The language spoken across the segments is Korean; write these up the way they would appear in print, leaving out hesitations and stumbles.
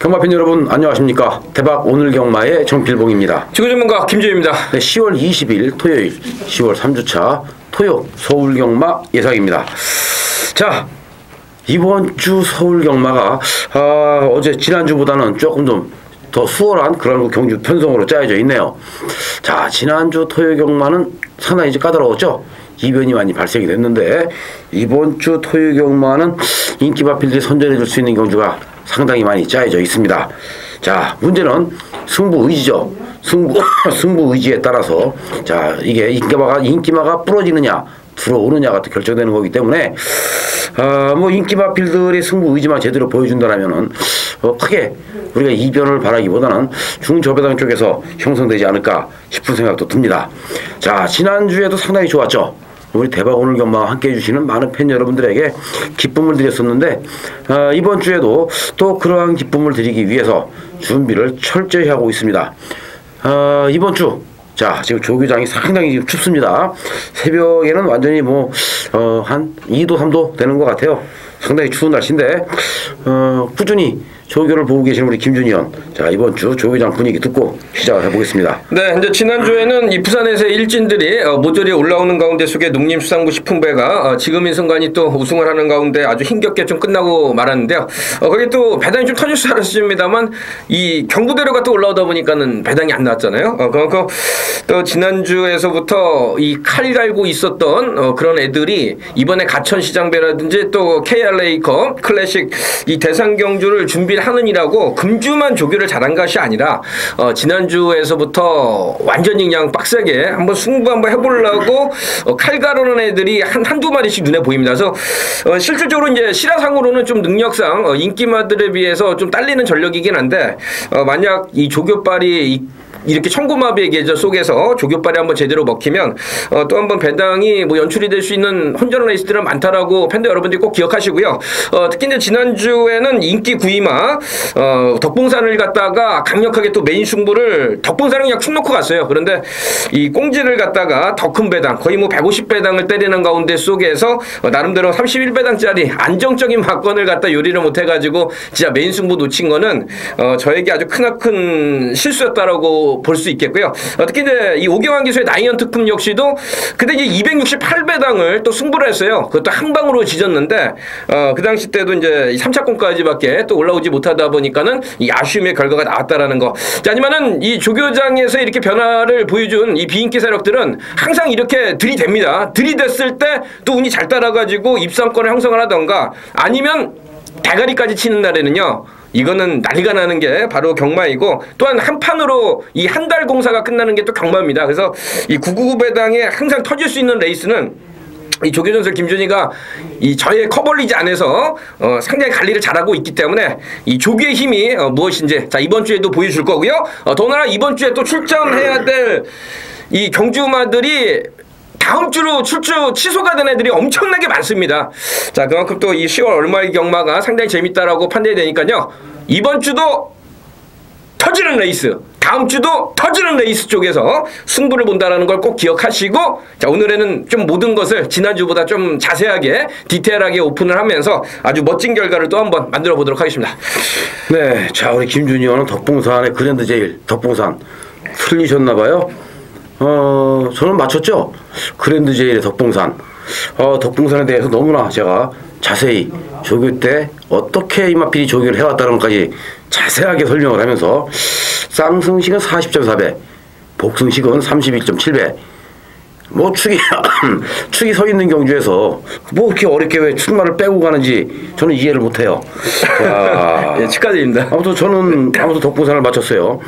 경마팬 여러분 안녕하십니까. 대박 오늘 경마의 정필봉입니다. 지구전문가 김재입니다. 네, 10월 20일 토요일 10월 3주차 토요 서울경마 예상입니다. 자, 이번 주 서울경마가 어제 지난주보다는 조금 좀 더 수월한 그런 경주 편성으로 짜여져 있네요. 자, 지난주 토요경마는 상당히 이제 까다로웠죠. 이변이 많이 발생이 됐는데 이번 주 토요경마는 인기 마필들이 선전해 줄 수 있는 경주가 상당히 많이 짜여져 있습니다. 자, 문제는 승부 의지죠. 승부 의지에 따라서 자, 이게 인기마가 부러지느냐 들어오느냐가 또 결정되는 거기 때문에 뭐 인기 마필들의 승부 의지만 제대로 보여준다라면은 크게 우리가 이변을 바라기보다는 중저배당 쪽에서 형성되지 않을까 싶은 생각도 듭니다. 자, 지난주에도 상당히 좋았죠. 우리 대박 오늘 경마와 함께 해주시는 많은 팬 여러분들에게 기쁨을 드렸었는데 이번 주에도 또 그러한 기쁨을 드리기 위해서 준비를 철저히 하고 있습니다. 이번 주 자, 지금 조교장이 상당히 지금 춥습니다. 새벽에는 완전히 뭐 한 2도 3도 되는 것 같아요. 상당히 추운 날씨인데 꾸준히 조교를 보고 계시는 우리 김준희 의원, 자, 이번 주 조교장 분위기 듣고 시작을 해보겠습니다. 네, 이제 지난주에는 이 부산에서의 일진들이 모조리 올라오는 가운데 속에 농림수산부 식품배가 지금 이 순간이 또 우승을 하는 가운데 아주 힘겹게 좀 끝나고 말았는데요. 거기 또 배당이 좀 터질 줄 알았습니다만 이 경부대로가 또 올라오다 보니까는 배당이 안 나왔잖아요. 그만큼 또 지난주에서부터 이 칼 갈고 있었던 그런 애들이 이번에 가천시장배라든지 또 KRA컵 클래식 이 대상 경주를 하느니라고 금주만 조교를 잘한 것이 아니라 지난주에서부터 완전히 그냥 빡세게 한번 승부 한번 해보려고 칼 가르는 애들이 한두 마리씩 눈에 보입니다. 그래서 실질적으로 이제 실화상으로는 좀 능력상 인기마들에 비해서 좀 딸리는 전력이긴 한데 만약 이 조교빨이 이렇게 천고마비의 계절 속에서 조교빨이 한번 제대로 먹히면 또 한번 배당이 뭐 연출이 될 수 있는 혼전 레이스들은 많다라고 팬들 여러분들이 꼭 기억하시고요. 특히 이제 지난주에는 인기 구이마 덕봉산을 갖다가 강력하게 또 메인 승부를 덕봉산은 그냥 축 놓고 갔어요. 그런데 이 꽁지를 갖다가 더 큰 배당 거의 뭐 150배당을 때리는 가운데 속에서 나름대로 31배당짜리 안정적인 막건을 갖다 요리를 못해가지고 진짜 메인 승부 놓친 거는 저에게 아주 크나큰 실수였다라고 볼 수 있겠고요. 특히 이제 이 오경환 기수의 나이언 특급 역시도 그때 이제 268배당을 또 승부를 했어요. 그것도 한 방으로 지졌는데 그 당시 때도 이제 3차권까지밖에 또 올라오지 못하다 보니까는 이 아쉬움의 결과가 나왔다라는 거. 자, 하지만은 이 조교장에서 이렇게 변화를 보여준 이 비인기 세력들은 항상 이렇게 들이댑니다. 들이댔을 때 또 운이 잘 따라가지고 입상권을 형성을 하던가 아니면 대가리까지 치는 날에는요. 이거는 난리가 나는 게 바로 경마이고 또한 한 판으로 이 한 달 공사가 끝나는 게 또 경마입니다. 그래서 이 999배당에 항상 터질 수 있는 레이스는 이 조교전설 김준희가 이 저의 커버리지 안에서 상당히 관리를 잘하고 있기 때문에 이 조교의 힘이 무엇인지 자 이번 주에도 보여줄 거고요. 더구나 이번 주에 또 출전해야 될 이 경주마들이 다음 주로 출주 취소가 된 애들이 엄청나게 많습니다. 자, 그만큼 또 이 10월 얼마의 경마가 상당히 재밌다라고 판단이 되니까요. 이번 주도 터지는 레이스, 다음 주도 터지는 레이스 쪽에서 승부를 본다라는 걸 꼭 기억하시고 자, 오늘에는 좀 모든 것을 지난주보다 좀 자세하게 디테일하게 오픈을 하면서 아주 멋진 결과를 또 한번 만들어 보도록 하겠습니다. 네, 자, 우리 김준희 의원은 덕봉산의 그랜드 제일 덕봉산 틀리셨나봐요. 저는 맞췄죠. 그랜드 제일의 덕봉산. 덕봉산에 대해서 너무나 제가 자세히 조교 때 어떻게 이마필이 조교를 해왔다는 것까지 자세하게 설명을 하면서 쌍승식은 40.4배, 복승식은 31.7배. 뭐 축이 서 있는 경주에서 뭐 그렇게 어렵게 왜 축마를 빼고 가는지 저는 이해를 못해요. 예, 축하드립니다. 아무튼 저는 덕봉산을 맞췄어요.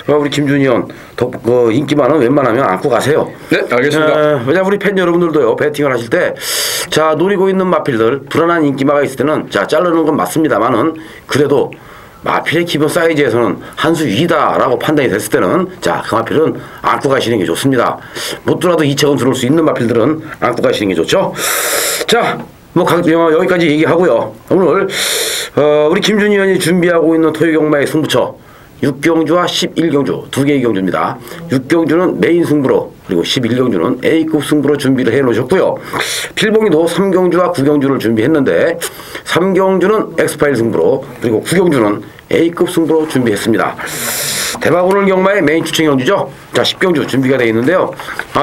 우리 김준희 의원 인기만은 웬만하면 안고 가세요. 네, 알겠습니다. 왜냐면 우리 팬 여러분들도요, 배팅을 하실 때 자, 노리고 있는 마필들 불안한 인기마가 있을 때는 자, 자르는 건 맞습니다만은 그래도 마필의 기본 사이즈에서는 한 수 위다라고 판단이 됐을 때는 자, 그 마필은 안고 가시는 게 좋습니다. 못 들어도 2차원 들어올 수 있는 마필들은 안고 가시는 게 좋죠. 자, 뭐 여기까지 얘기하고요. 오늘 우리 김준희 의원이 준비하고 있는 토요경마의 승부처 6경주와 11경주 두 개의 경주입니다. 6경주는 메인 승부로 그리고 11경주는 A급 승부로 준비를 해놓으셨고요. 필봉이도 3경주와 9경주를 준비했는데 3경주는 엑스파일 승부로 그리고 9경주는 A급 승부로 준비했습니다. 대박 오늘 경마의 메인 추천 경주죠. 자, 10경주 준비가 되어 있는데요.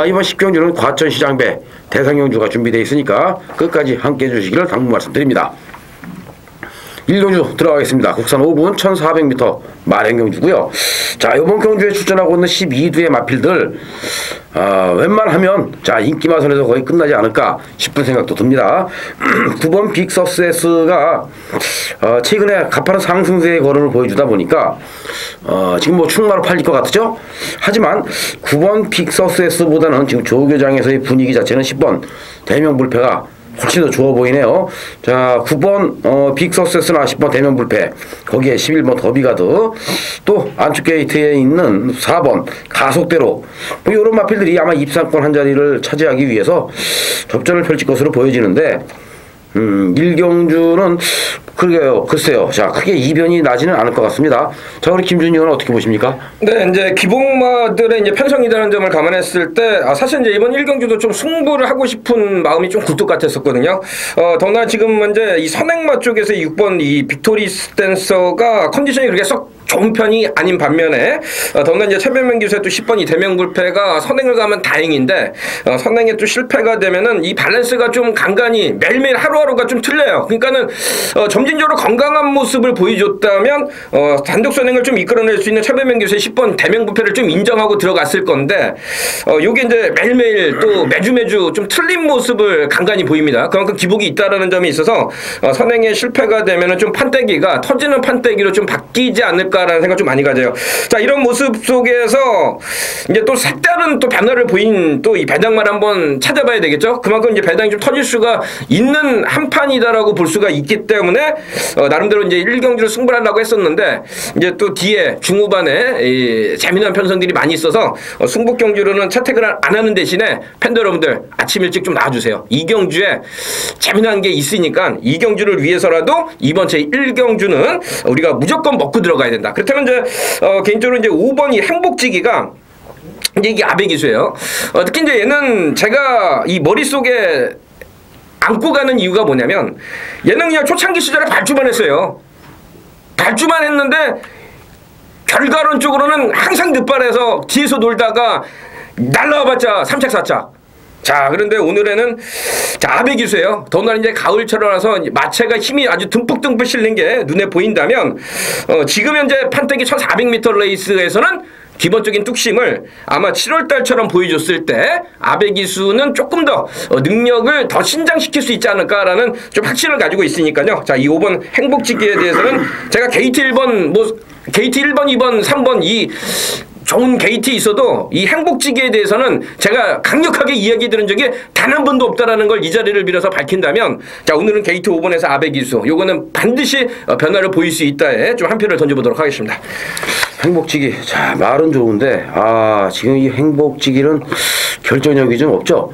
이번 10경주는 과천시장배 대상경주가 준비되어 있으니까 끝까지 함께 해주시기를 당부 말씀드립니다. 1경주 들어가겠습니다. 국산 5분 1400m 마련경주고요. 자, 이번 경주에 출전하고 있는 12두의 마필들 웬만하면 자 인기마선에서 거의 끝나지 않을까 싶은 생각도 듭니다. 9번 빅서스가 최근에 가파른 상승세의 걸음을 보여주다 보니까 지금 뭐 충마로 팔릴 것 같죠? 하지만 9번 빅서스보다는 지금 조교장에서의 분위기 자체는 10번 대명불패가 훨씬 더 좋아 보이네요. 자, 9번 빅서스나 10번 대명불패, 거기에 11번 더비가드, 또 안축 게이트에 있는 4번 가속대로, 뭐 이런 마필들이 아마 입상권 한 자리를 차지하기 위해서 접전을 펼칠 것으로 보여지는데 1경주는 그러게요. 글쎄요. 자, 크게 이변이 나지는 않을 것 같습니다. 자, 우리 김준희 의원은 어떻게 보십니까? 네, 이제 기복마들의 이제 편성이라는 점을 감안했을 때, 사실 이제 이번 1경주도 좀 승부를 하고 싶은 마음이 좀 굴뚝 같았었거든요. 더구나 지금 이제 이 선행마 쪽에서 6번 이 빅토리 스탠서가 컨디션이 그렇게 썩 좋은 편이 아닌 반면에 더구나 이제 최변명 기수의 또 10번 이 대명불패가 선행을 가면 다행인데 선행에 또 실패가 되면은 이 밸런스가 좀 간간히 매일매일 하루하루가 좀 틀려요. 그러니까는 점진적으로 건강한 모습을 보여줬다면 단독 선행을 좀 이끌어낼 수 있는 최변명 기수의 10번 대명불패를 좀 인정하고 들어갔을 건데 요게 이제 매일매일 또 매주 좀 틀린 모습을 간간히 보입니다. 그만큼 기복이 있다라는 점이 있어서 선행에 실패가 되면은 좀 판때기가 터지는 판때기로 좀 바뀌지 않을까 라는 생각 좀 많이 가져요. 자, 이런 모습 속에서 이제 또 색다른 또 변화를 보인 또 이 배당만 한번 찾아봐야 되겠죠. 그만큼 이제 배당이 좀 터질 수가 있는 한 판이다라고 볼 수가 있기 때문에 나름대로 이제 1경주를 승부하려고 했었는데 이제 또 뒤에 중후반에 이 재미난 편성들이 많이 있어서 승부 경주로는 채택을 안 하는 대신에 팬들 여러분들 아침 일찍 좀 나와주세요. 2경주에 재미난 게 있으니까 2경주를 위해서라도 이번 제 1경주는 우리가 무조건 먹고 들어가야 된다. 그렇다면 이제 개인적으로 이제 5번 이 행복지기가 이제 이게 아베기수예요. 특히 이제 얘는 제가 이 머릿속에 안고 가는 이유가 뭐냐면 얘는 그냥 초창기 시절에 발주만 했어요. 발주만 했는데 결과론적으로는 항상 늦발해서 뒤에서 놀다가 날라와봤자 3착 4착. 자, 그런데 오늘에는 자, 아베기수예요. 더구나 이제 가을철이라서 마체가 힘이 아주 듬뿍듬뿍 실린 게 눈에 보인다면 지금 현재 판때기 1400m 레이스에서는 기본적인 뚝심을 아마 7월달처럼 보여줬을 때 아베기수는 조금 더 능력을 더 신장시킬 수 있지 않을까라는 좀 확신을 가지고 있으니까요. 자, 이 5번 행복지기에 대해서는 제가 게이트 1번, 게이트 1번, 2번, 3번 이 좋은 게이트 있어도 이 행복지기에 대해서는 제가 강력하게 이야기 들은 적이 단 한 번도 없다라는 걸 이 자리를 빌어서 밝힌다면 자, 오늘은 게이트 5번에서 아베기수 요거는 반드시 변화를 보일 수 있다에 좀 한 표를 던져보도록 하겠습니다. 행복지기. 자, 말은 좋은데 지금 이 행복지기는 결정력이 좀 없죠.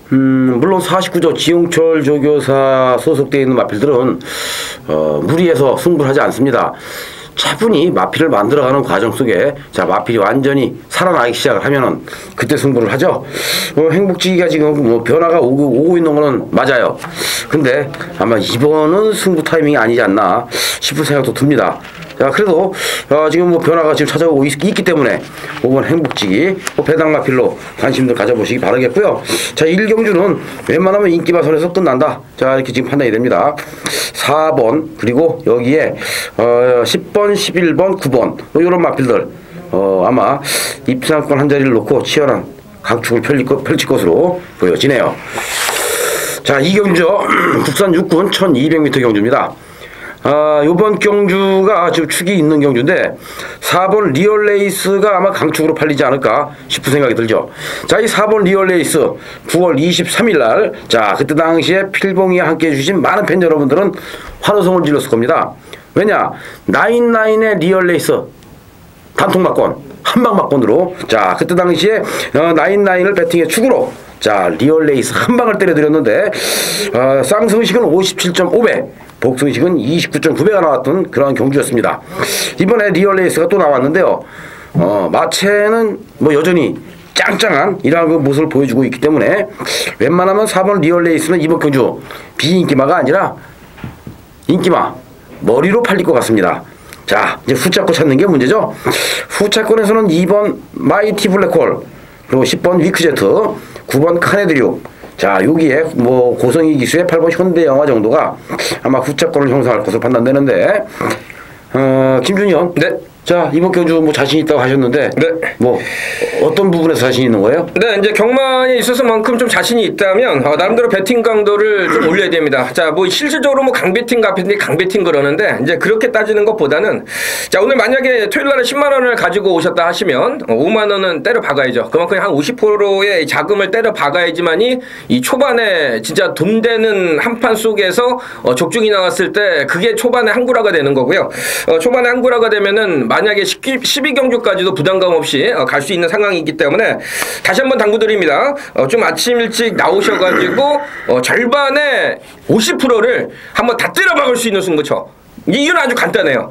물론 49조 지용철 조교사 소속되어 있는 마필들은 무리해서 승부를 하지 않습니다. 차분히 마필을 만들어가는 과정 속에 자, 마필이 완전히 살아나기 시작을 하면은 그때 승부를 하죠. 행복지기가 지금 뭐 변화가 오고 있는 거는 맞아요. 근데 아마 이번은 승부 타이밍이 아니지 않나 싶은 생각도 듭니다. 자, 그래도 지금 뭐 변화가 지금 찾아오고 있기 때문에 5번 행복지기 배당 마필로 관심들 가져보시기 바라겠고요. 자, 1경주는 웬만하면 인기마선에서 끝난다. 자, 이렇게 지금 판단이 됩니다. 4번 그리고 여기에 10번, 11번, 9번 이런 마필들 아마 입상권 한 자리를 놓고 치열한 강축을 펼칠 것으로 보여지네요. 자, 2경주죠. 국산 육군 1200m 경주입니다. 요번 경주가 지금 축이 있는 경주인데 4번 리얼레이스가 아마 강축으로 팔리지 않을까 싶은 생각이 들죠. 자, 이 4번 리얼레이스 9월 23일 날 자, 그때 당시에 필봉이와 함께 해주신 많은 팬 여러분들은 환호성을 질렀을 겁니다. 왜냐? 99의 리얼레이스 단통막권 한방막권으로 자, 그때 당시에 99을 배팅의 축으로 자, 리얼레이스 한 방을 때려드렸는데 쌍승식은 57.5배 복승식은 29.9배가 나왔던 그런 경주였습니다. 이번에 리얼레이스가 또 나왔는데요. 마체는 뭐 여전히 짱짱한 이러한 그 모습을 보여주고 있기 때문에 웬만하면 4번 리얼레이스는 이번 경주 비인기마가 아니라 인기마 머리로 팔릴 것 같습니다. 자, 이제 후차권 찾는 게 문제죠. 후차권에서는 2번 마이티 블랙홀, 그리고 10번 위크제트, 9번 카네드류. 자, 여기에 뭐 고성희 기수의 8번 현대영화 정도가 아마 후차권을 형성할 것으로 판단되는데, 김준현. 네. 자, 이번 경주 뭐 자신 있다고 하셨는데, 네. 뭐 어떤 부분에서 자신 있는 거예요? 네, 이제 경마에 있어서만큼 좀 자신이 있다면 나름대로 배팅 강도를 좀 올려야 됩니다. 자, 뭐 실질적으로 뭐 강배팅, 강배팅 그러는데 이제 그렇게 따지는 것보다는 자, 오늘 만약에 토요일 날에 10만 원을 가지고 오셨다 하시면 5만 원은 때려 박아야죠. 그만큼 한 50%의 자금을 때려 박아야지만이 이 초반에 진짜 돈 되는 한판 속에서 적중이 나왔을 때 그게 초반에 한구라가 되는 거고요. 초반에 한구라가 되면은 만약에 12경주까지도 부담감 없이 갈 수 있는 상황이기 때문에 다시 한번 당부드립니다. 좀 아침 일찍 나오셔가지고 절반의 50%를 한번 다 때려박을 수 있는 승부처. 이유는 아주 간단해요.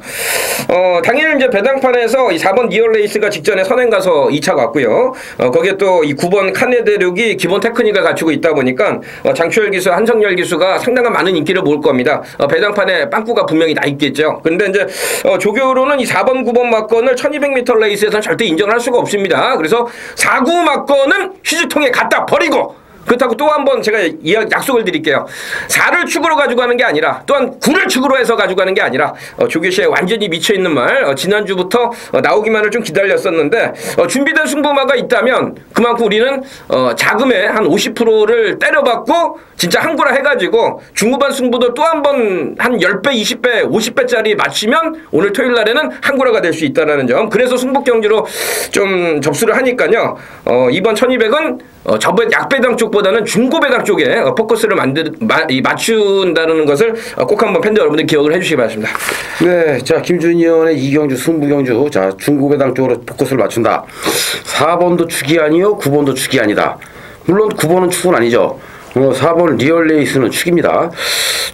당일 이제 배당판에서 이 4번 리얼레이스가 직전에 선행 가서 2차 갔고요. 거기에 또 이 9번 카네데륙이 기본 테크닉을 갖추고 있다 보니까 장추열 기수, 한성열 기수가 상당한 많은 인기를 모을 겁니다. 배당판에 빵꾸가 분명히 나 있겠죠. 근데 이제 조교로는 이 4번, 9번 막건을 1200m 레이스에서는 절대 인정할 수가 없습니다. 그래서 4, 9 막건은 휴지통에 갖다 버리고 그렇다고 또 한 번 제가 약속을 드릴게요. 4를 축으로 가져가는 게 아니라 또한 9를 축으로 해서 가져가는 게 아니라 조교 씨의 완전히 미쳐있는 말 지난주부터 나오기만을 좀 기다렸었는데 준비된 승부마가 있다면 그만큼 우리는 자금의 한 50%를 때려받고 진짜 한구라 해가지고 중후반 승부도 또 한 번 한 10배, 20배, 50배짜리 맞추면 오늘 토요일 날에는 한구라가 될 수 있다는 점. 그래서 승부 경기로 좀 접수를 하니까요. 이번 1200은 저번 약배당 쪽보다는 중고배당 쪽에 포커스를 맞춘다는 것을 꼭 한번 팬들 여러분들 기억을 해주시기 바랍니다. 네, 자 김준현의 이경주 승부경주, 자 중고배당 쪽으로 포커스를 맞춘다. 4번도 축이 아니요, 9번도 축이 아니다. 물론 9번은 축은 아니죠. 4번 리얼레이스는 축입니다.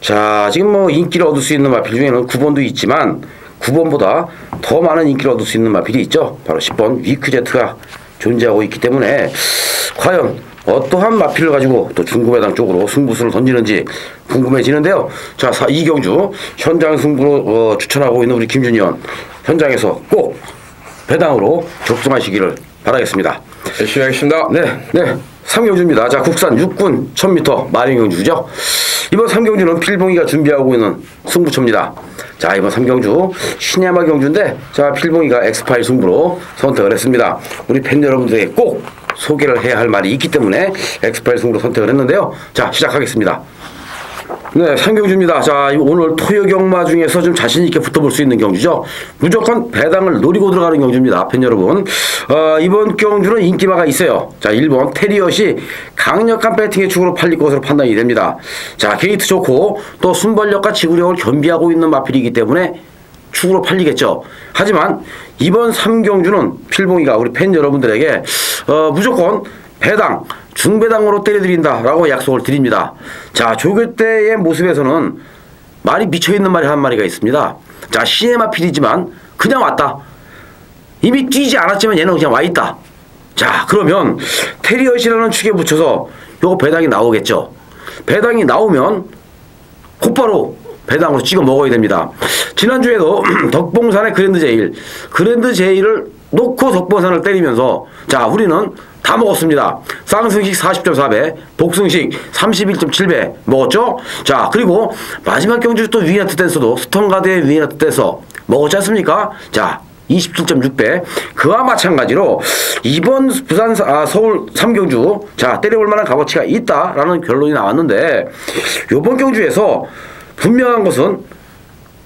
자, 지금 뭐 인기를 얻을 수 있는 마필 중에는 9번도 있지만 9번보다 더 많은 인기를 얻을 수 있는 마필이 있죠. 바로 10번 위크제트가 존재하고 있기 때문에 과연 어떠한 마필을 가지고 또 중고배당 쪽으로 승부수를 던지는지 궁금해지는데요. 자, 이경주 현장 승부로 추천하고 있는 우리 김준현, 현장에서 꼭 배당으로 접종하시기를 바라겠습니다. 열심히 하겠습니다. 네. 3경주입니다. 자, 국산 육군 1000m 마린경주죠. 이번 3경주는 필봉이가 준비하고 있는 승부처입니다. 자, 이번 3경주 시네마 경주인데, 자, 필봉이가 엑스파일 승부로 선택을 했습니다. 우리 팬 여러분들에게 꼭 소개를 해야 할 말이 있기 때문에 엑스파일 승부로 선택을 했는데요. 자, 시작하겠습니다. 네, 3경주입니다. 자, 오늘 토요 경마 중에서 좀 자신있게 붙어볼 수 있는 경주죠. 무조건 배당을 노리고 들어가는 경주입니다. 팬 여러분. 이번 경주는 인기마가 있어요. 자, 1번 테리엇이 강력한 배팅의 축으로 팔릴 것으로 판단이 됩니다. 자, 게이트 좋고 또 순발력과 지구력을 겸비하고 있는 마필이기 때문에 축으로 팔리겠죠. 하지만 이번 3경주는 필봉이가 우리 팬 여러분들에게 무조건 배당, 중배당으로 때려드린다라고 약속을 드립니다. 자, 조교 때의 모습에서는 말이 미쳐있는 말이 한 마리가 있습니다. 자, 시네마 필이지만 그냥 왔다. 이미 뛰지 않았지만 얘는 그냥 와있다. 자, 그러면 테리엇이라는 축에 붙여서 요거 배당이 나오겠죠. 배당이 나오면 곧바로 배당으로 찍어 먹어야 됩니다. 지난주에도 덕봉산의 그랜드 제일을 놓고 덕봉산을 때리면서 자, 우리는 다 먹었습니다. 쌍승식 40.4배, 복승식 31.7배 먹었죠? 자, 그리고 마지막 경주 또 위너트 댄서도 스톤가드의 위너트 댄서 먹었지 않습니까? 자, 27.6배. 그와 마찬가지로 이번 부산 서울 3경주 자, 때려볼 만한 값어치가 있다라는 결론이 나왔는데, 요번 경주에서 분명한 것은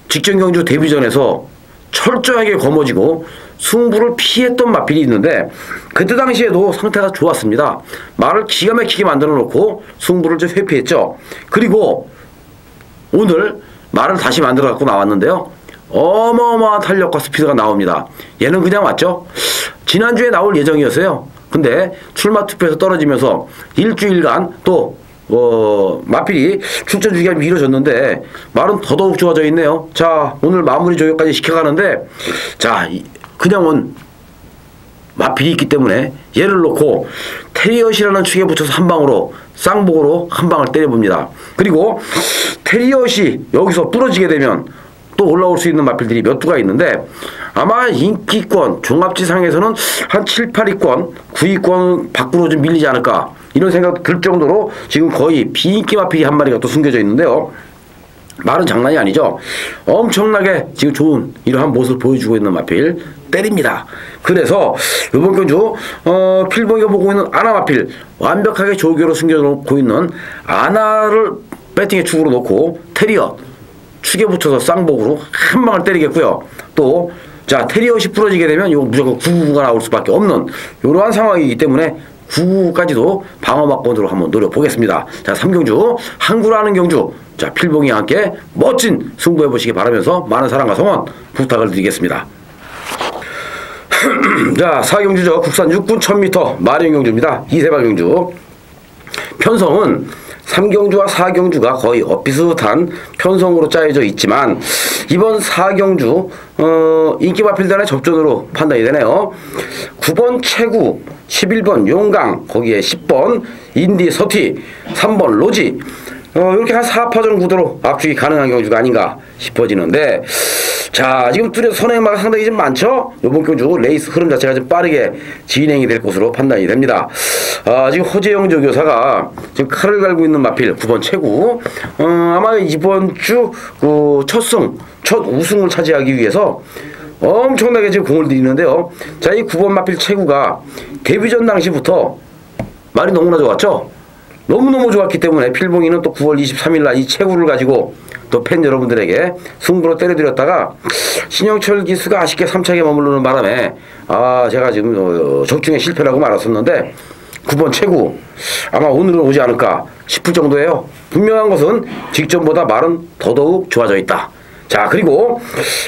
직전 경주 데뷔전에서 철저하게 거머쥐고 승부를 피했던 마필이 있는데, 그때 당시에도 상태가 좋았습니다. 말을 기가 막히게 만들어 놓고 승부를 좀 회피했죠. 그리고 오늘 말을 다시 만들어 갖고 나왔는데요, 어마어마한 탄력과 스피드가 나옵니다. 얘는 그냥 왔죠. 지난주에 나올 예정이었어요. 근데 출마 투표에서 떨어지면서 일주일간 또 마필이 출전 주기가 미뤄졌는데 말은 더더욱 좋아져 있네요. 자, 오늘 마무리 조교까지 시켜가는데, 자, 그냥 온 마필이 있기 때문에 얘를 놓고 테리엇이라는 축에 붙여서 한 방으로 쌍복으로 한 방을 때려봅니다. 그리고 테리엇이 여기서 부러지게 되면 또 올라올 수 있는 마필들이 몇 두가 있는데 아마 인기권 종합지상에서는 한 7, 8위권, 9위권 밖으로 좀 밀리지 않을까 이런 생각 들 정도로 지금 거의 비인기 마필이 한 마리가 또 숨겨져 있는데요. 말은 장난이 아니죠. 엄청나게 지금 좋은 이러한 모습을 보여주고 있는 마필 때립니다. 그래서 이번 경주 필봉이가 보고 있는 아나 마필 완벽하게 조교로 숨겨놓고 있는 아나를 배팅의 축으로 놓고 테리엇 축에 붙여서 쌍복으로 한 방을 때리겠고요. 또 자 테리엇이 부러지게 되면 이거 무조건 999가 나올 수밖에 없는 이러한 상황이기 때문에 999까지도 방어막권으로 한번 노려보겠습니다. 자 3경주 항구라는 경주 자 필봉이와 함께 멋진 승부해보시기 바라면서 많은 사랑과 성원 부탁을 드리겠습니다. 자 4경주죠. 국산 육군 1000m 마령경주입니다. 이세발 경주. 편성은 3경주와 4경주가 거의 비슷한 편성으로 짜여져 있지만 이번 4경주 인기 마필단의 접전으로 판단이 되네요. 9번 최구, 11번 용강, 거기에 10번 인디 서티, 3번 로지 이렇게 한 4파전 구도로 압축이 가능한 경주가 아닌가 싶어지는데 자 지금 뚜렷 선행마가 상당히 좀 많죠. 이번 경주 레이스 흐름 자체가 좀 빠르게 진행이 될 것으로 판단이 됩니다. 지금 허재영 조교사가 지금 칼을 갈고 있는 마필 9번 최구 아마 이번 주 첫 우승을 차지하기 위해서 엄청나게 지금 공을 들이는데요. 자 이 9번 마필 최구가 데뷔전 당시부터 말이 너무나 좋았죠. 너무너무 좋았기 때문에 필봉이는 또 9월 23일 날 이 최구를 가지고 또 팬 여러분들에게 승부로 때려드렸다가 신영철 기수가 아쉽게 3차게 머무르는 바람에 제가 지금 적중에 실패라고 말았었는데 9번 최구 아마 오늘은 오지 않을까 싶을 정도예요. 분명한 것은 직전보다 말은 더더욱 좋아져 있다. 자 그리고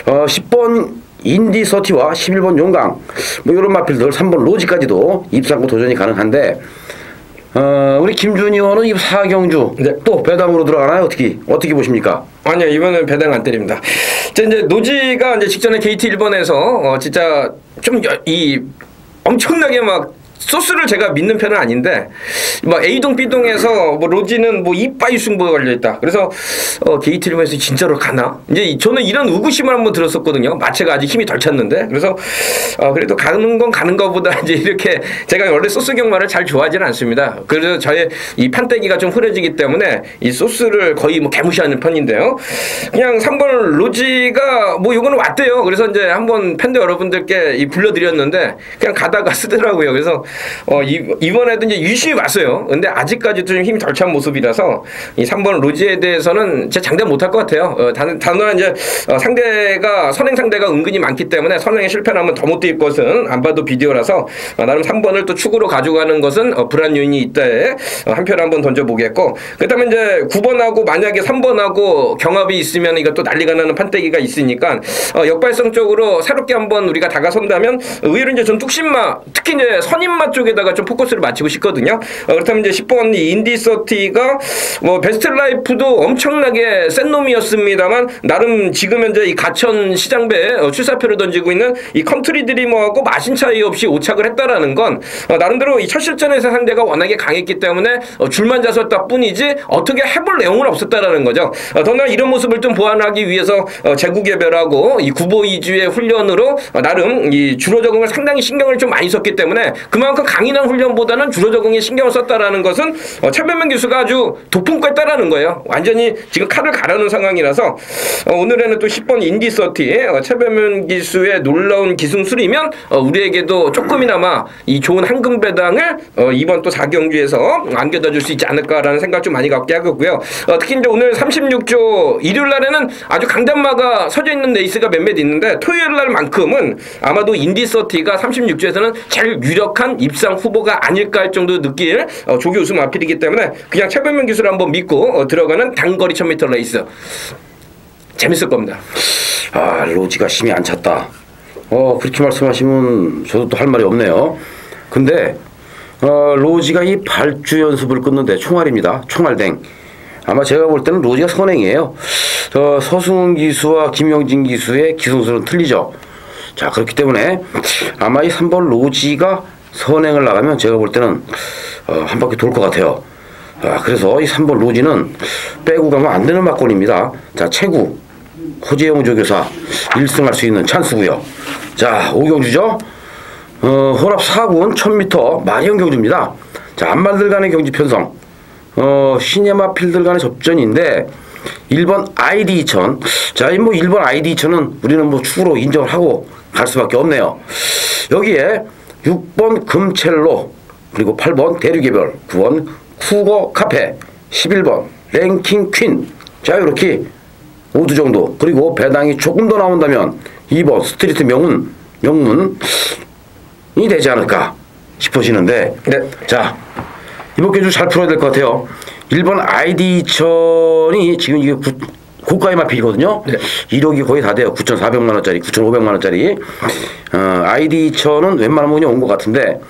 10번 인디 서티와 11번 용강 뭐 이런 마필들 3번 로지까지도 입상고 도전이 가능한데 우리 김준희 의원은 이 4경주 네. 또 배당으로 들어가나요? 어떻게 보십니까? 아니요 이번엔 배당 안 때립니다. 이제 노지가 이제 직전에 게이트 1번에서 진짜 좀 이 엄청나게 막 소스를 제가 믿는 편은 아닌데 막 A동 B동에서 뭐 로지는 뭐 이빠이 승부가 걸려있다. 그래서 게이트 1번에서 진짜로 가나? 이제 저는 이런 의구심을 한번 들었었거든요. 마체가 아직 힘이 덜 찼는데 그래서 그래도 가는 건 가는 것보다 이제 이렇게 제가 원래 소스 경마를 잘 좋아하지는 않습니다. 그래서 저의 이 판때기가 좀 흐려지기 때문에 이 소스를 거의 뭐 개무시하는 편인데요. 그냥 3번 로지가 뭐 요거는 왔대요. 그래서 이제 한번 팬들 여러분들께 불러드렸는데 그냥 가다가 쓰더라고요. 그래서 이번에도 이제 유심히 왔어요. 근데 아직까지도 좀 힘이 덜 찬 모습이라서 이 3번 로지에 대해서는 제 장담 못할 것 같아요. 단순한 이제 상대가 선행 상대가 은근히 많기 때문에 선행에 실패하면 더 못 뛸 것은 안 봐도 비디오라서 나름 3번을 또 축으로 가져가는 것은 불안 요인이 있다에 한 표를 한번 던져보겠고 그다음에 이제 9번하고 만약에 3번하고 경합이 있으면 이것도 난리가 나는 판때기가 있으니까 역발성적으로 새롭게 한번 우리가 다가선다면 의외로 이제 전 뚝심마 특히 이제 선임마 쪽에다가 좀 포커스를 맞추고 싶거든요. 그렇다면 이제 10번 인디서티가 뭐 베스트 라이프도 엄청나게 센 놈이었습니다만 나름 지금 현재 이 가천 시장배에 출사표를 던지고 있는 이 컨트리 드리머하고 마신 차이 없이 오착을 했다라는 건 나름대로 이 첫 실전에서 상대가 워낙에 강했기 때문에 줄만 잡았다 뿐이지 어떻게 해볼 내용은 없었다라는 거죠. 더나 이런 모습을 좀 보완하기 위해서 제구개별하고 이 구보 위주의 훈련으로 나름 이 주로 적응을 상당히 신경을 좀 많이 썼기 때문에 그만큼 강인한 훈련보다는 주로 적응에 신경을 썼다라는 것은 최변명 기수가 아주 도품했다라는 거예요. 완전히 지금 칼을 가르는 상황이라서 오늘에는 또 10번 인디서티 최변명 기수의 놀라운 기승술이면 우리에게도 조금이나마 이 좋은 황금 배당을 이번 또 4경주에서 안겨다 줄 수 있지 않을까라는 생각 좀 많이 갖게 하고요. 특히 이제 오늘 36조 일요일 날에는 아주 강단마가 서져 있는 레이스가 몇몇 있는데 토요일 날만큼은 아마도 인디서티가 36조에서는 제일 유력한 입상 후보가 아닐까 할 정도 느낄 조기 우승 마필이기 때문에 그냥 최변명 기술을 한번 믿고 들어가는 단거리 1000m 레이스 재밌을 겁니다. 로지가 힘이 안 찼다. 그렇게 말씀하시면 저도 또 할 말이 없네요. 근데 로지가 이 발주 연습을 끊는데 총알입니다. 총알댕. 아마 제가 볼 때는 로지가 선행이에요. 서승훈 기수와 김영진 기수의 기승술은 틀리죠. 자 그렇기 때문에 아마 이 3번 로지가 선행을 나가면 제가 볼 때는 한 바퀴 돌 것 같아요. 그래서 이 3번 로지는 빼고 가면 안 되는 막권입니다. 자 최구 호재용 조교사 1승할 수 있는 찬스고요. 자, 5경주죠. 혼합 4군 1000m 마리형 경주입니다. 자, 안말들 간의 경지 편성. 시네마 필들 간의 접전인데 1번 ID 2000. 자, 뭐 1번 ID 2000은 우리는 뭐 축으로 인정을 하고 갈 수밖에 없네요. 여기에 6번 금첼로, 그리고 8번 대류개별, 9번 쿠거 카페, 11번 랭킹 퀸. 자, 이렇게 5두 정도. 그리고 배당이 조금 더 나온다면 2번 스트리트 명문이 되지 않을까 싶어지는데, 네. 자, 이번 경주 잘 풀어야 될 것 같아요. 1번 ID 2000이 지금 이게 고가의 마필이거든요. 네. 1억이 거의 다 돼요. 9,400만 원짜리, 9,500만 원짜리. ID 2000은 웬만하면 그냥 온 것 같은데,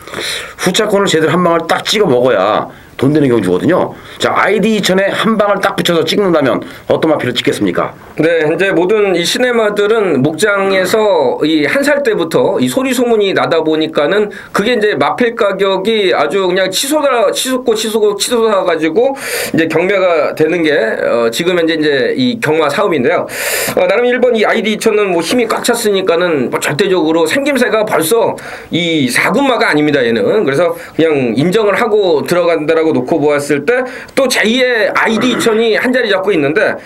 후차권을 제대로 한 방을 딱 찍어 먹어야 돈 되는 경주거든요. 자, ID 2000에 한 방을 딱 붙여서 찍는다면 어떤 마필을 찍겠습니까? 네, 이제 모든 이 시네마들은 목장에서 이 한 살 때부터 이 소리 소문이 나다 보니까는 그게 이제 마필 가격이 아주 그냥 치솟아 가지고 이제 경매가 되는 게 지금 현재 이제 이 경마 사업인데요. 나름 1번 이 ID 2000은 뭐 힘이 꽉 찼으니까는 뭐 절대적으로 생김새가 벌써 이 4군마가 아닙니다, 얘는. 그래서 그냥 인정을 하고 들어간다라고 놓고 보았을 때 또 제2의 ID 2000이 한 자리 잡고 있는데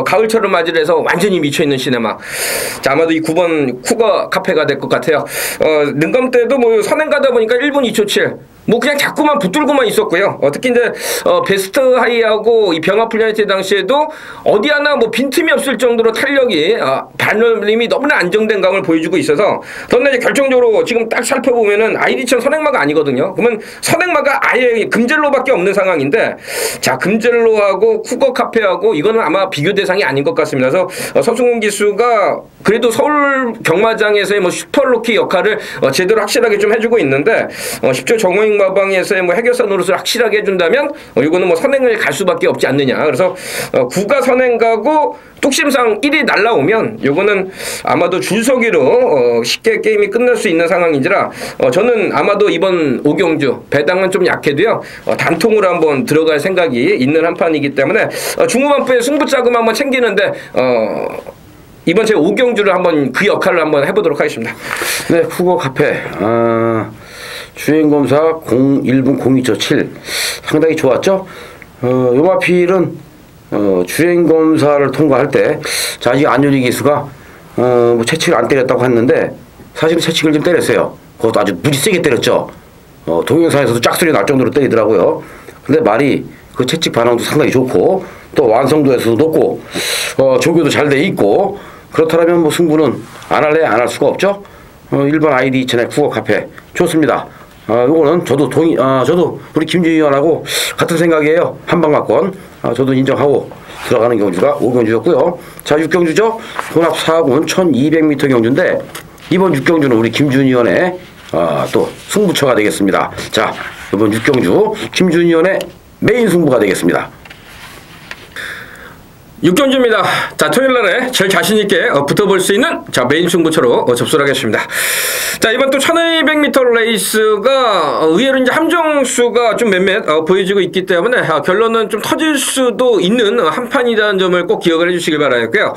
가을철을 맞이를 해서 완전히 미쳐있는 시네마. 자, 아마도 이 9번 쿠거 카페가 될 것 같아요. 능감 때도 뭐 선행 가다 보니까 1분 2초 7. 뭐 그냥 자꾸만 붙들고만 있었고요. 특히 이제 베스트 하이하고 이 병합 플래닛 당시에도 어디 하나 뭐 빈틈이 없을 정도로 탄력이 반올림이 너무나 안정된 감을 보여주고 있어서, 그런데 이제 결정적으로 지금 딱 살펴보면은 아이디천 선행마가 아니거든요. 그러면 선행마가 아예 금젤로밖에 없는 상황인데, 자, 금젤로하고 쿠거 카페하고 이거는 아마 비교 대상이 아닌 것 같습니다. 그래서 서승훈 기수가 그래도 서울 경마장에서의 뭐 슈퍼로키 역할을 제대로 확실하게 좀 해주고 있는데, 10조 정호익 마방에서의 뭐 해결사 노릇을 확실하게 해준다면 이거는 뭐 선행을 갈 수밖에 없지 않느냐. 그래서 구가 선행 가고 뚝심상 1이 날라오면 요거는 아마도 줄서기로 쉽게 게임이 끝날 수 있는 상황인지라 저는 아마도 이번 오경주 배당은 좀 약해도요 단통으로 한번 들어갈 생각이 있는 한판이기 때문에 중후반부에 승부자금 한번 챙기는데 이번 제 5경주를 한번 그 역할을 한번 해보도록 하겠습니다. 네, 쿠거 카페. 주행검사 01분 02초7 상당히 좋았죠. 요마필은 주행검사를 통과할 때, 자, 이 안효리 기수가 뭐 채찍을 안 때렸다고 했는데 사실은 채찍을 좀 때렸어요. 그것도 아주 무지 세게 때렸죠. 동영상에서도 짝소리 날 정도로 때리더라고요. 근데 말이 그 채찍 반응도 상당히 좋고 또 완성도에서도 높고 조교도 잘 돼 있고, 그렇다면 뭐 승부는 안 할 수가 없죠. 1번 ID 2000의 쿠거 카페 좋습니다. 요거는 저도 우리 김준희 의원하고 같은 생각이에요. 한방막권. 저도 인정하고 들어가는 경주가 5경주였고요. 자, 6경주죠. 혼합 4군 1200m 경주인데 이번 6경주는 우리 김준희 의원의 또 승부처가 되겠습니다. 자, 이번 6경주 김준희 의원의 메인 승부가 되겠습니다. 6경주입니다. 자, 토요일날에 제일 자신있게 붙어볼 수 있는 메인 승부처로 접수를 하겠습니다. 자, 이번 또 1200m 레이스가 의외로 이제 함정수가 좀 몇몇 보여지고 있기 때문에 결론은 좀 터질 수도 있는 한판이라는 점을 꼭 기억을 해주시길 바라겠고요.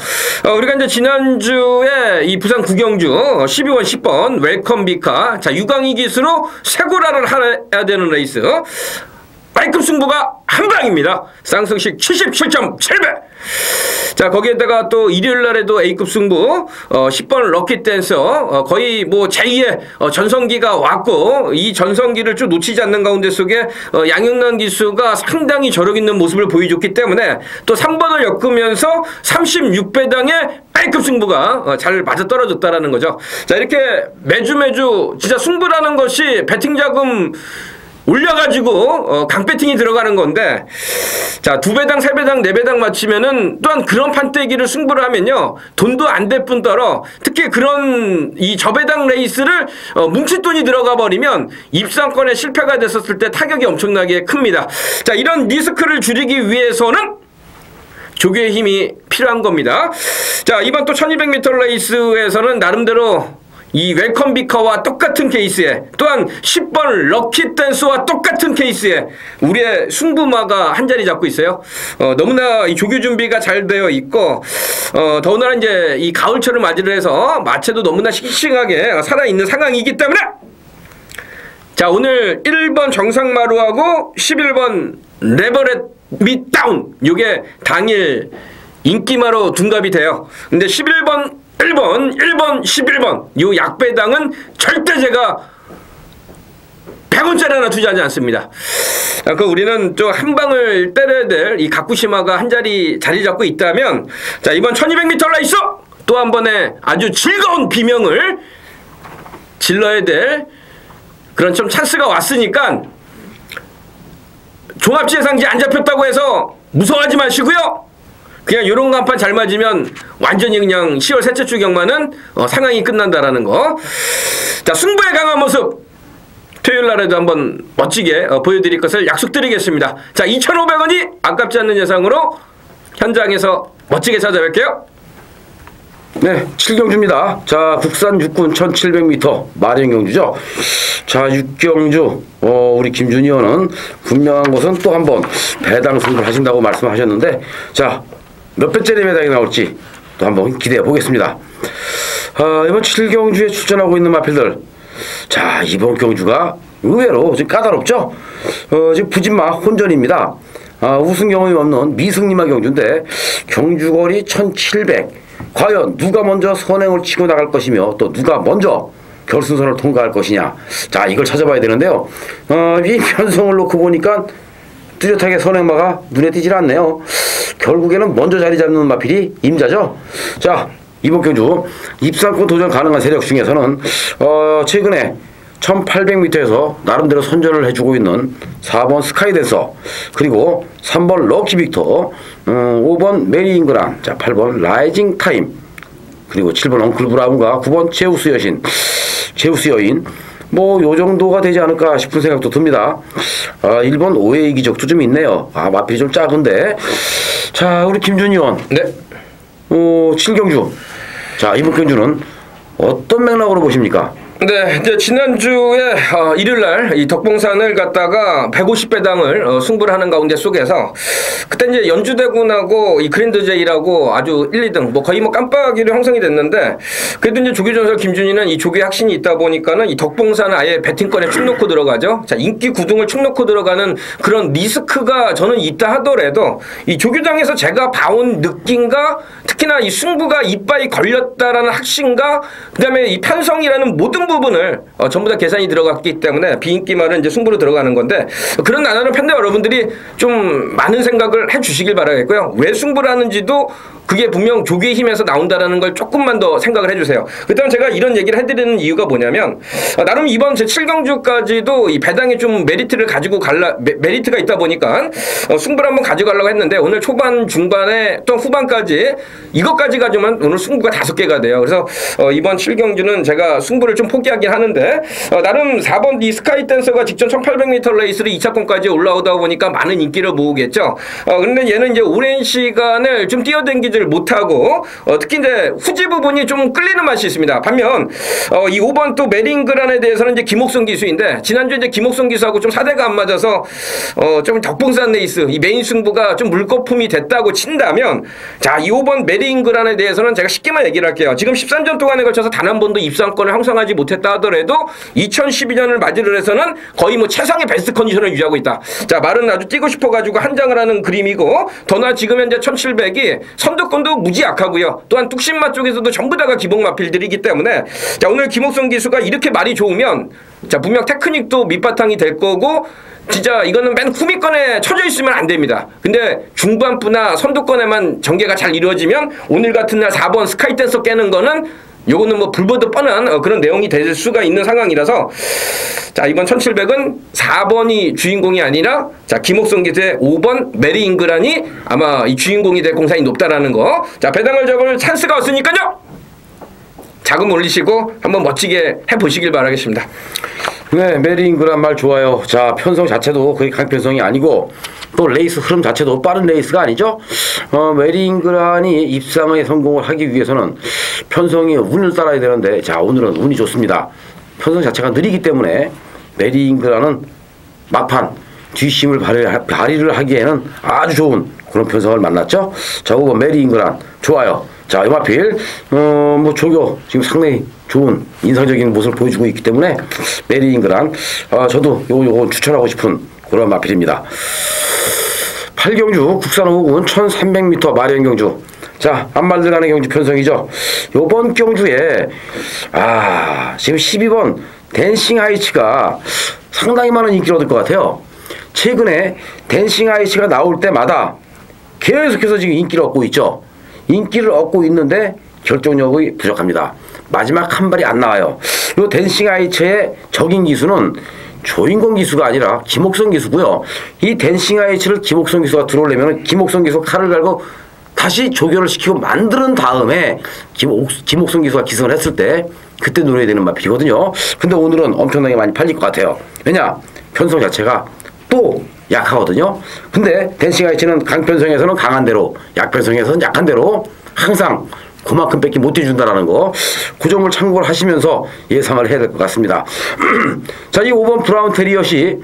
우리가 이제 지난주에 이 부산 9경주 12번 10번 웰컴 비카, 자, 유광희 기수로 세고라를 해야 되는 레이스. A급 승부가 한방입니다. 쌍승식 77.7배. 자, 거기에다가 또 일요일 날에도 A급 승부 10번 럭키 댄서 거의 뭐 제2의 전성기가 왔고, 이 전성기를 좀 놓치지 않는 가운데 속에 양윤남 기수가 상당히 저력 있는 모습을 보여줬기 때문에 또 3번을 엮으면서 36배당의 A급 승부가 잘 맞아떨어졌다라는 거죠. 자, 이렇게 매주 진짜 승부라는 것이 배팅 자금 올려가지고 강배팅이 들어가는 건데, 자, 2배당, 3배당, 4배당 맞추면은 또한 그런 판때기를 승부를 하면요 돈도 안 될 뿐더러 특히 그런 이 저배당 레이스를 뭉칫돈이 들어가 버리면 입상권에 실패가 됐었을 때 타격이 엄청나게 큽니다. 자, 이런 리스크를 줄이기 위해서는 조교의 힘이 필요한 겁니다. 자, 이번 또 1200m 레이스에서는 나름대로 이 웰컴 비커와 똑같은 케이스에 또한 10번 럭키 댄스와 똑같은 케이스에 우리의 승부마가 한 자리 잡고 있어요. 너무나 이 조교 준비가 잘 되어 있고 더군다나 이제 이 가을철을 맞이를 해서 마체도 너무나 싱싱하게 살아있는 상황이기 때문에 자 오늘 1번 정상마루하고 11번 레버렛 밑다운 요게 당일 인기마로 둔갑이 돼요. 근데 11번 1번 11번 요 약배당은 절대 제가 100원짜리 하나 투자하지 않습니다. 그 우리는 좀 한 방을 때려야 될 이 가쿠시마가 한 자리 잡고 있다면 자 이번 1200m 레이스 또 한 번의 아주 즐거운 비명을 질러야 될 그런 좀 찬스가 왔으니까 종합지 예상지 안 잡혔다고 해서 무서워하지 마시고요. 그냥 요런 거 한 판 잘 맞으면 완전히 그냥 10월 셋째 주 경마는 상황이 끝난다라는 거. 자 승부의 강한 모습 토요일 날에도 한번 멋지게 보여드릴 것을 약속드리겠습니다. 자 2,500원이 아깝지 않는 예상으로 현장에서 멋지게 찾아뵐게요. 네, 7경주입니다. 자, 국산 육군 1700m 마련경주죠. 자, 6경주 우리 김준희 의원은 분명한 것은 또 한 번 배당 승부를 하신다고 말씀하셨는데 자, 몇 배짜리 배당이 나올지 또 한번 기대해 보겠습니다. 이번 7경주에 출전하고 있는 마필들 자, 이번 경주가 의외로 지금 까다롭죠. 지금 부진마 혼전입니다. 우승 경험이 없는 미승리마 경주인데 경주거리 1700 과연 누가 먼저 선행을 치고 나갈 것이며 또 누가 먼저 결승선을 통과할 것이냐. 자 이걸 찾아봐야 되는데요. 이 편성을 놓고 보니까 뚜렷하게 선행마가 눈에 띄질 않네요. 결국에는 먼저 자리 잡는 마필이 임자죠. 자 이번 경주 입상권 도전 가능한 세력 중에서는 최근에 1800m에서 나름대로 선전을 해주고 있는 4번 스카이댄서 그리고 3번 럭키빅터 5번 메리잉그란 자 8번 라이징 타임 그리고 7번 엉클 브라운과 9번 제우스 여인 뭐 요정도가 되지 않을까 싶은 생각도 듭니다. 1번 오해의 기적도 좀 있네요. 마필이 좀 작은데 자 우리 김준희 의원 네. 7경주 자 이번 경주는 어떤 맥락으로 보십니까? 네, 이제 지난주에 일요일날 이 덕봉산을 갖다가 150배당을 승부를 하는 가운데 속에서 그때 이제 연주대군하고 이 그랜드제이라고 아주 1, 2등 뭐 거의 뭐 깜빡이로 형성이 됐는데 그래도 이제 조교전설 김준희는 이 조교의 확신이 있다 보니까는 이 덕봉산을 아예 배팅권에 축 놓고 들어가죠. 자, 인기 9등을 축 놓고 들어가는 그런 리스크가 저는 있다 하더라도 이 조교장에서 제가 봐온 느낌과 특히나 이 승부가 이빠이 걸렸다라는 확신과 그다음에 이 편성이라는 모든 부분을 전부 다 계산이 들어갔기 때문에 비인기말은 이제 승부로 들어가는 건데 그런 나라는 팬들 여러분들이 좀 많은 생각을 해주시길 바라겠고요. 왜 승부를 하는지도 그게 분명 조기의 힘에서 나온다라는 걸 조금만 더 생각을 해주세요. 그다음 제가 이런 얘기를 해드리는 이유가 뭐냐면 나름 이번 제 7경주까지도 이 배당에 좀 메리트를 가지고 메리트가 있다 보니까 승부를 한번 가져가려고 했는데 오늘 초반 중반에 또 후반까지 이것까지 가지면 오늘 승부가 5개가 돼요. 그래서 이번 7경주는 제가 승부를 좀 포기하긴 하는데 나름 4번 이 스카이 댄서가 직전 1800m 레이스를 2차권까지 올라오다 보니까 많은 인기를 모으겠죠. 근데 얘는 이제 오랜 시간을 좀 뛰어댕기지 못하고 특히 이제 후지 부분이 좀 끌리는 맛이 있습니다. 반면 이 5번 또 메링그란에 대해서는 이제 김옥성 기수인데 지난주 이제 김옥성 기수하고 좀 사대가 안 맞아서 좀 덕봉산 레이스 이 메인 승부가 좀 물거품이 됐다고 친다면 자 이 5번 메링그란에 대해서는 제가 쉽게만 얘기를 할게요. 지금 13전 동안에 걸쳐서 단 한 번도 입상권을 형성하지 못했다 하더라도 2012년을 맞이를 해서는 거의 뭐 최상의 베스트 컨디션을 유지하고 있다. 자 말은 아주 뛰고 싶어가지고 한장을 하는 그림이고 더나 지금 현재 1700이 선두권도 무지 약하고요. 또한 뚝심마 쪽에서도 전부 다가 기복 마필들이기 때문에 자 오늘 김옥성 기수가 이렇게 말이 좋으면 자 분명 테크닉도 밑바탕이 될 거고 진짜 이거는 맨 후미권에 쳐져 있으면 안 됩니다. 근데 중반부나 선두권에만 전개가 잘 이루어지면 오늘 같은 날 4번 스카이 댄서 깨는 거는 요거는 뭐 불보듯 뻔한 그런 내용이 될 수가 있는 상황이라서 자 이번 1700은 4번이 주인공이 아니라 자 김옥성 기수의 5번 메리 잉그란이 아마 이 주인공이 될 공산이 높다라는 거. 자 배당을 적을 찬스가 왔으니까요. 자금 올리시고 한번 멋지게 해보시길 바라겠습니다. 네, 메리 잉그란 말 좋아요. 자 편성 자체도 거의 강편성이 아니고 또 레이스 흐름 자체도 빠른 레이스가 아니죠. 메리 잉그란이 입상에 성공을 하기 위해서는 편성이 운을 따라야 되는데, 자, 오늘은 운이 좋습니다. 편성 자체가 느리기 때문에 메리 잉그란은 막판 뒷심을 발휘를 하기에는 아주 좋은 그런 편성을 만났죠. 자, 5번 메리 잉그란 좋아요. 자, 이마필 뭐 조교 지금 상당히 좋은 인상적인 모습을 보여주고 있기 때문에 메리 잉그란 저도 요거 추천하고 싶은 그런 마필입니다. 8경주 국산 5군 1300m 마련 경주. 자, 안말들 간의 경주 편성이죠. 요번 경주에 지금 12번 댄싱 하이츠가 상당히 많은 인기를 얻을 것 같아요. 최근에 댄싱 하이츠가 나올 때마다 계속해서 지금 인기를 얻고 있죠. 인기를 얻고 있는데 결정력이 부족합니다. 마지막 한 발이 안 나와요. 이 댄싱 하이츠의 적인 기수는 조인권 기수가 아니라 김옥성 기수고요. 이 댄싱 하이츠를 김옥성 기수가 들어오려면 김옥성 기수 칼을 갈고 다시 조교를 시키고 만드는 다음에 김옥성 기수가 기승을 했을 때 그때 노려야 되는 마필이거든요. 근데 오늘은 엄청나게 많이 팔릴 것 같아요. 왜냐? 편성 자체가 또 약하거든요. 근데 댄싱 하이츠는 강편성에서는 강한 대로, 약편성에서는 약한 대로 항상 그만큼 뺏기 못 해준다라는 거, 그 점을 참고를 하시면서 예상을 해야 될 것 같습니다. 자, 이 5번 브라운 테리엇이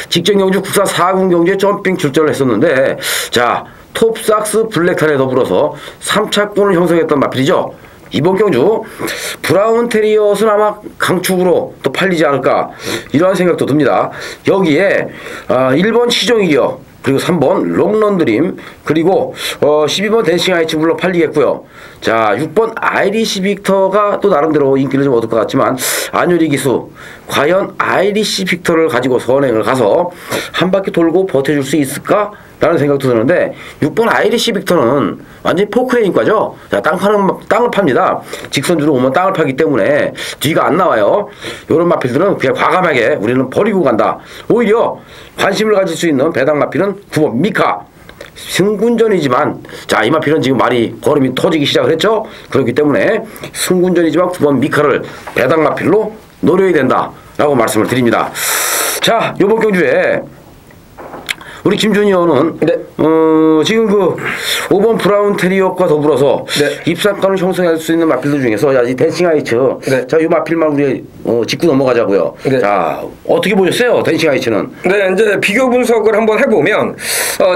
직전 경주 국사 4군 경주에 점핑 출전을 했었는데, 자, 톱삭스 블랙탄에 더불어서 3차권을 형성했던 마필이죠. 이번 경주 브라운 테리엇은 아마 강축으로 또 팔리지 않을까 이러한 생각도 듭니다. 여기에 1번 시종이요, 그리고 3번 롱런드림, 그리고 12번 댄싱 하이츠 물론 팔리겠고요. 자, 6번 아이리시 빅터가 또 나름대로 인기를 좀 얻을 것 같지만, 안유리 기수 과연 아이리시 빅터를 가지고 선행을 가서 한 바퀴 돌고 버텨줄 수 있을까? 라는 생각도 드는데, 6번 아이리시 빅터는 완전히 포크레인과죠. 자, 땅을 팝니다. 직선주로 오면 땅을 파기 때문에 뒤가 안 나와요. 이런 마필들은 그냥 과감하게 우리는 버리고 간다. 오히려 관심을 가질 수 있는 배당 마필은 9번 미카. 승군전이지만, 자, 이 마필은 지금 말이 걸음이 터지기 시작을 했죠. 그렇기 때문에 승군전이지만 9번 미카를 배당 마필로 노려야 된다 라고 말씀을 드립니다. 자, 요번 경주에 우리 김준희 의원은 네. 지금 그 5번 브라운 테리엇과 더불어서 네. 입상권을 형성할 수 있는 마필들 중에서 이 댄싱 하이츠, 네. 자, 이 마필만 우리 짚고 넘어가자고요. 네. 자, 어떻게 보셨어요, 댄싱 하이츠는? 네, 이제 비교 분석을 한번 해보면,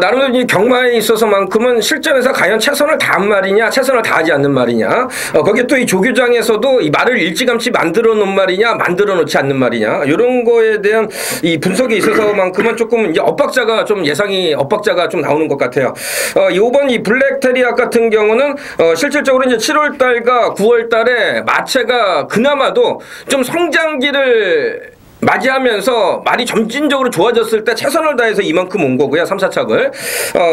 나름 이 경마에 있어서만큼은 실전에서 과연 최선을 다한 말이냐, 최선을 다하지 않는 말이냐, 거기에 또 이 조교장에서도 이 말을 일찌감치 만들어 놓은 말이냐, 만들어 놓지 않는 말이냐, 이런 거에 대한 이 분석에 있어서만큼은 조금 이제 엇박자가 좀 엇박자가 좀 나오는 것 같아요. 이번 이 블랙 테리엇 같은 경우는 실질적으로 이제 7월 달과 9월 달에 마체가 그나마도 좀 성장기를 맞이하면서 말이 점진적으로 좋아졌을 때 최선을 다해서 이만큼 온 거고요. 3, 4착을.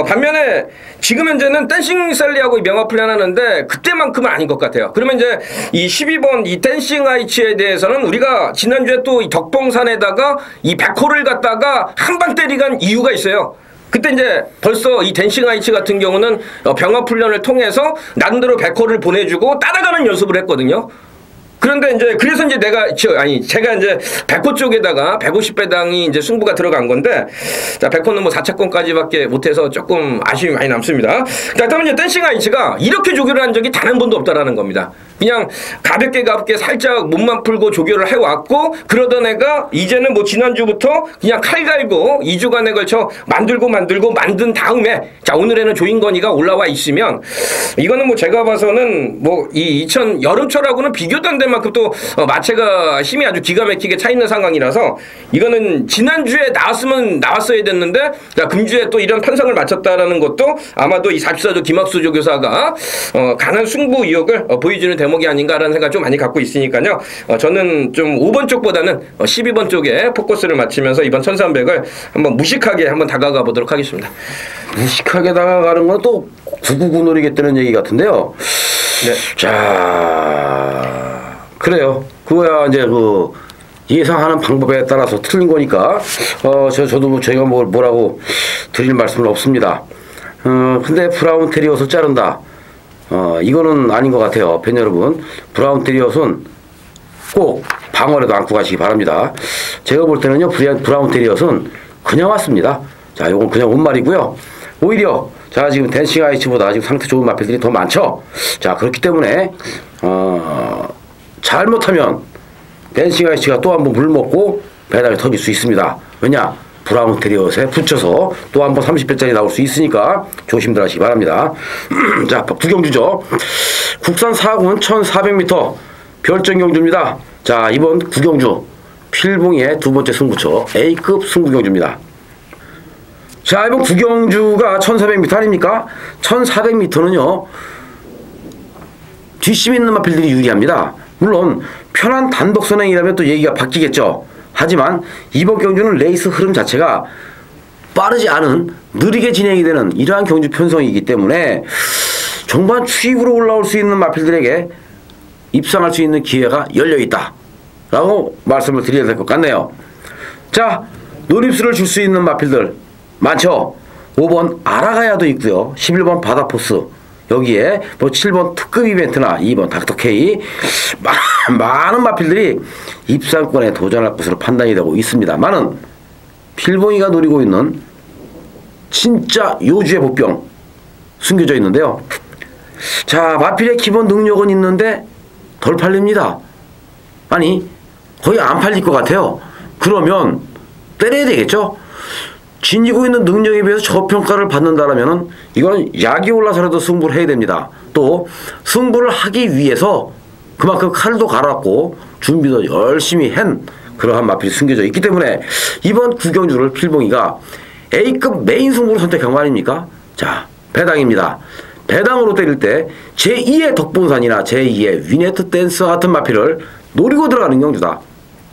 반면에 지금 현재는 댄싱 셀리하고 명화 플랜하는데 그때만큼은 아닌 것 같아요. 그러면 이제 이 12번 이 댄싱 하이츠에 대해서는 우리가 지난주에 또 이 덕봉산에다가 이 백호를 갖다가 한 방 때리간 이유가 있어요. 그때 이제 벌써 이 댄싱 하이츠 같은 경우는 병합 훈련을 통해서 나름대로 백호를 보내주고 따라가는 연습을 했거든요. 그런데 이제 그래서 이제 제가 이제 백호 쪽에다가 150배당이 이제 승부가 들어간 건데, 자, 백호는 뭐 4차권까지밖에 못해서 조금 아쉬움이 많이 남습니다. 자, 그다음에 이제 댄싱 하이츠가 이렇게 조교를 한 적이 단 한 번도 없다라는 겁니다. 그냥 가볍게 살짝 몸만 풀고 조교를 해왔고, 그러던 애가 이제는 뭐 지난주부터 그냥 칼 갈고 2주간에 걸쳐 만들고 만든 다음에, 자, 오늘에는 조인건이가 올라와 있으면, 이거는 뭐 제가 봐서는 뭐 이 2000 여름철하고는 비교도 안 되는 만큼 또 마체가 힘이 아주 기가 막히게 차 있는 상황이라서, 이거는 지난주에 나왔으면 나왔어야 됐는데, 자, 금주에 또 이런 편성을 마쳤다라는 것도 아마도 이 44조 김학수 조교사가 강한 승부 의욕을 보여주는 대목이 아닌가라는 생각 좀 많이 갖고 있으니까요. 저는 좀 5번 쪽보다는 12번 쪽에 포커스를 맞추면서 이번 1300을 한번 무식하게 한번 다가가 보도록 하겠습니다. 무식하게 다가가는 건 또 999 노리겠다는 얘기 같은데요. 네. 자, 그래요. 그거야 이제 그 예상하는 방법에 따라서 틀린 거니까 저도 뭐 저희가 뭐라고 드릴 말씀은 없습니다. 근데 브라운 테리엇을 자른다. 이거는 아닌 것 같아요. 팬 여러분, 브라운 테리엇은 꼭 방어라도 안고 가시기 바랍니다. 제가 볼 때는요, 브라운 테리엇은 그냥 왔습니다. 자, 요건 그냥 온말이고요. 오히려 자, 지금 댄싱 아이치보다 지금 상태 좋은 마필들이 더 많죠. 자, 그렇기 때문에 잘못하면 댄싱 아이치가 또 한 번 물 먹고 배당이 터질 수 있습니다. 왜냐? 브라운 테리엇에 붙여서 또 한 번 30배짜리 나올 수 있으니까 조심들 하시기 바랍니다. 자, 구경주죠. 국산 4군 1400m 별정 경주입니다. 자, 이번 구경주 필봉의 두 번째 승부처 A급 승부경주입니다. 자, 이번 구경주가 1400m 아닙니까? 1400m는요 뒷심 있는 마필들이 유리합니다. 물론 편한 단독 선행이라면 또 얘기가 바뀌겠죠. 하지만 이번 경주는 레이스 흐름 자체가 빠르지 않은 느리게 진행이 되는 이러한 경주 편성이기 때문에 종반 추입으로 올라올 수 있는 마필들에게 입상할 수 있는 기회가 열려있다 라고 말씀을 드려야 될 것 같네요. 자, 노립수를 줄 수 있는 마필들 많죠. 5번 아라가야도 있고요. 11번 바다포스, 여기에 뭐 7번 특급 이벤트나 2번 닥터케이, 많은 마필들이 입상권에 도전할 것으로 판단이 되고 있습니다만은 필봉이가 노리고 있는 진짜 요주의 복병 숨겨져 있는데요. 자, 마필의 기본 능력은 있는데 덜 팔립니다. 아니, 거의 안 팔릴 것 같아요. 그러면 때려야 되겠죠. 지니고 있는 능력에 비해서 저평가를 받는다라면은 이거는 약이 올라서라도 승부를 해야 됩니다. 또 승부를 하기 위해서 그만큼 칼도 갈았고 준비도 열심히 한 그러한 마필이 숨겨져 있기 때문에 이번 구경주를 필봉이가 A급 메인 승부로 선택한 거 아닙니까? 자, 배당입니다. 배당으로 때릴 때 제2의 덕분산이나 제2의 위네트 댄스 같은 마필을 노리고 들어가는 경주다.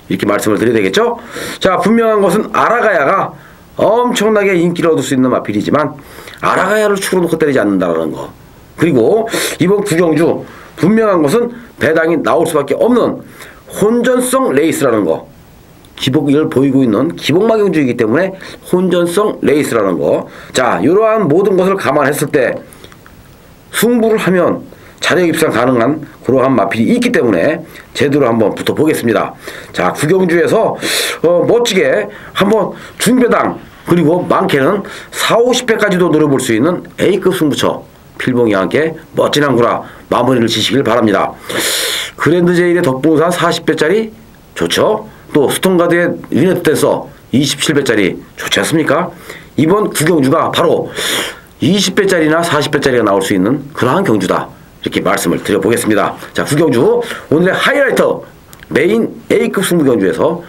이렇게 말씀을 드려야 되겠죠? 자, 분명한 것은 아라가야가 엄청나게 인기를 얻을 수 있는 마필이지만 아라가야를 축으로 놓고 때리지 않는다는 거. 그리고 이번 구경주 분명한 것은 배당이 나올 수밖에 없는 혼전성 레이스라는 거. 기복을 보이고 있는 기복마경주이기 때문에 혼전성 레이스라는 거. 자, 이러한 모든 것을 감안했을 때 승부를 하면 자력 입상 가능한 그러한 마필이 있기 때문에 제대로 한번 붙어보겠습니다. 자, 구경주에서 멋지게 한번 중배당 그리고 많게는 4, 50회까지도 노려볼 수 있는 A급 승부처 필봉이와 함께 멋진 한구라 마무리를 지시길 바랍니다. 그랜드 제일의 덕분산 40배짜리 좋죠. 또 스톤가드의 위네트 댄서 27배짜리 좋지 않습니까? 이번 구경주가 바로 20배짜리나 40배짜리가 나올 수 있는 그러한 경주다. 이렇게 말씀을 드려보겠습니다. 자, 구경주 오늘의 하이라이터 메인 A급 승부경주에서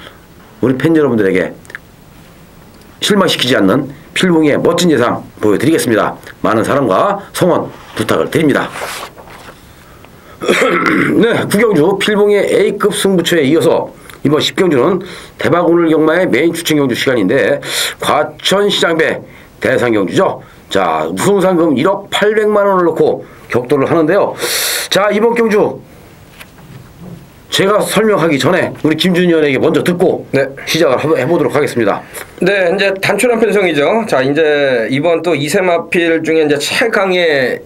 우리 팬 여러분들에게 실망시키지 않는 필봉의 멋진 예상 보여드리겠습니다. 많은 사랑과 성원 부탁을 드립니다. 네, 구경주 필봉의 A급 승부처에 이어서 이번 10경주는 대박 오늘 경마의 메인 추천 경주 시간인데 과천시장배 대상 경주죠. 자, 우승상금 1억 800만원을 넣고 격돌을 하는데요. 자, 이번 경주 제가 설명하기 전에 우리 김준희 의원에게 먼저 듣고 네, 시작을 해보도록 하겠습니다. 네, 이제 단촐한 편성이죠. 자, 이제 이번 또 2세 마필 중에 이제 최강의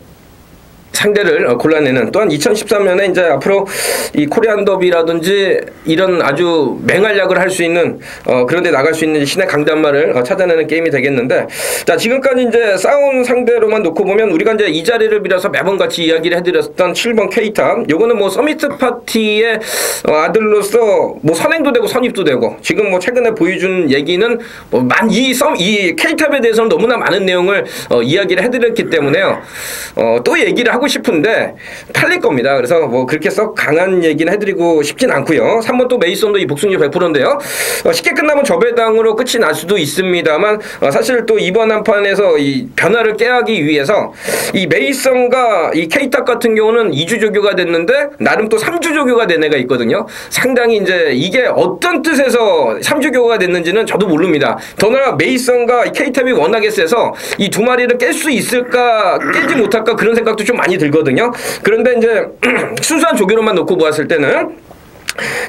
상대를 골라내는 또한 2013년에 이제 앞으로 이 코리안 더비라든지 이런 아주 맹활약을 할 수 있는 그런 데 나갈 수 있는 신의 강단마를 찾아내는 게임이 되겠는데, 자, 지금까지 이제 싸운 상대로만 놓고 보면 우리가 이제 이 자리를 빌어서 매번 같이 이야기를 해드렸던 7번 케이탑, 요거는 뭐 서미트 파티의 아들로서 뭐 선행도 되고 선입도 되고 지금 뭐 최근에 보여준 얘기는 뭐 이 케이탑에 대해서는 너무나 많은 내용을 이야기를 해드렸기 때문에요. 또 얘기를 하고 싶은데 팔릴 겁니다. 그래서 뭐 그렇게 썩 강한 얘기는 해드리고 싶진 않고요. 3번 또 메이슨도 이 복승률 100%인데요. 쉽게 끝나면 저배당으로 끝이 날 수도 있습니다만 사실 또 이번 한 판에서 이 변화를 깨하기 위해서 이 메이슨과 이 케이탑 같은 경우는 2주 조교가 됐는데 나름 또 3주 조교가 된 애가 있거든요. 상당히 이제 이게 어떤 뜻에서 3주 조교가 됐는지는 저도 모릅니다. 더나 메이슨과 케이탑이 워낙에 세서 이 두 마리를 깰 수 있을까 깨지 못할까 그런 생각도 좀 많이 들거든요. 그런데 이제 순수한 조교로만 놓고 보았을 때는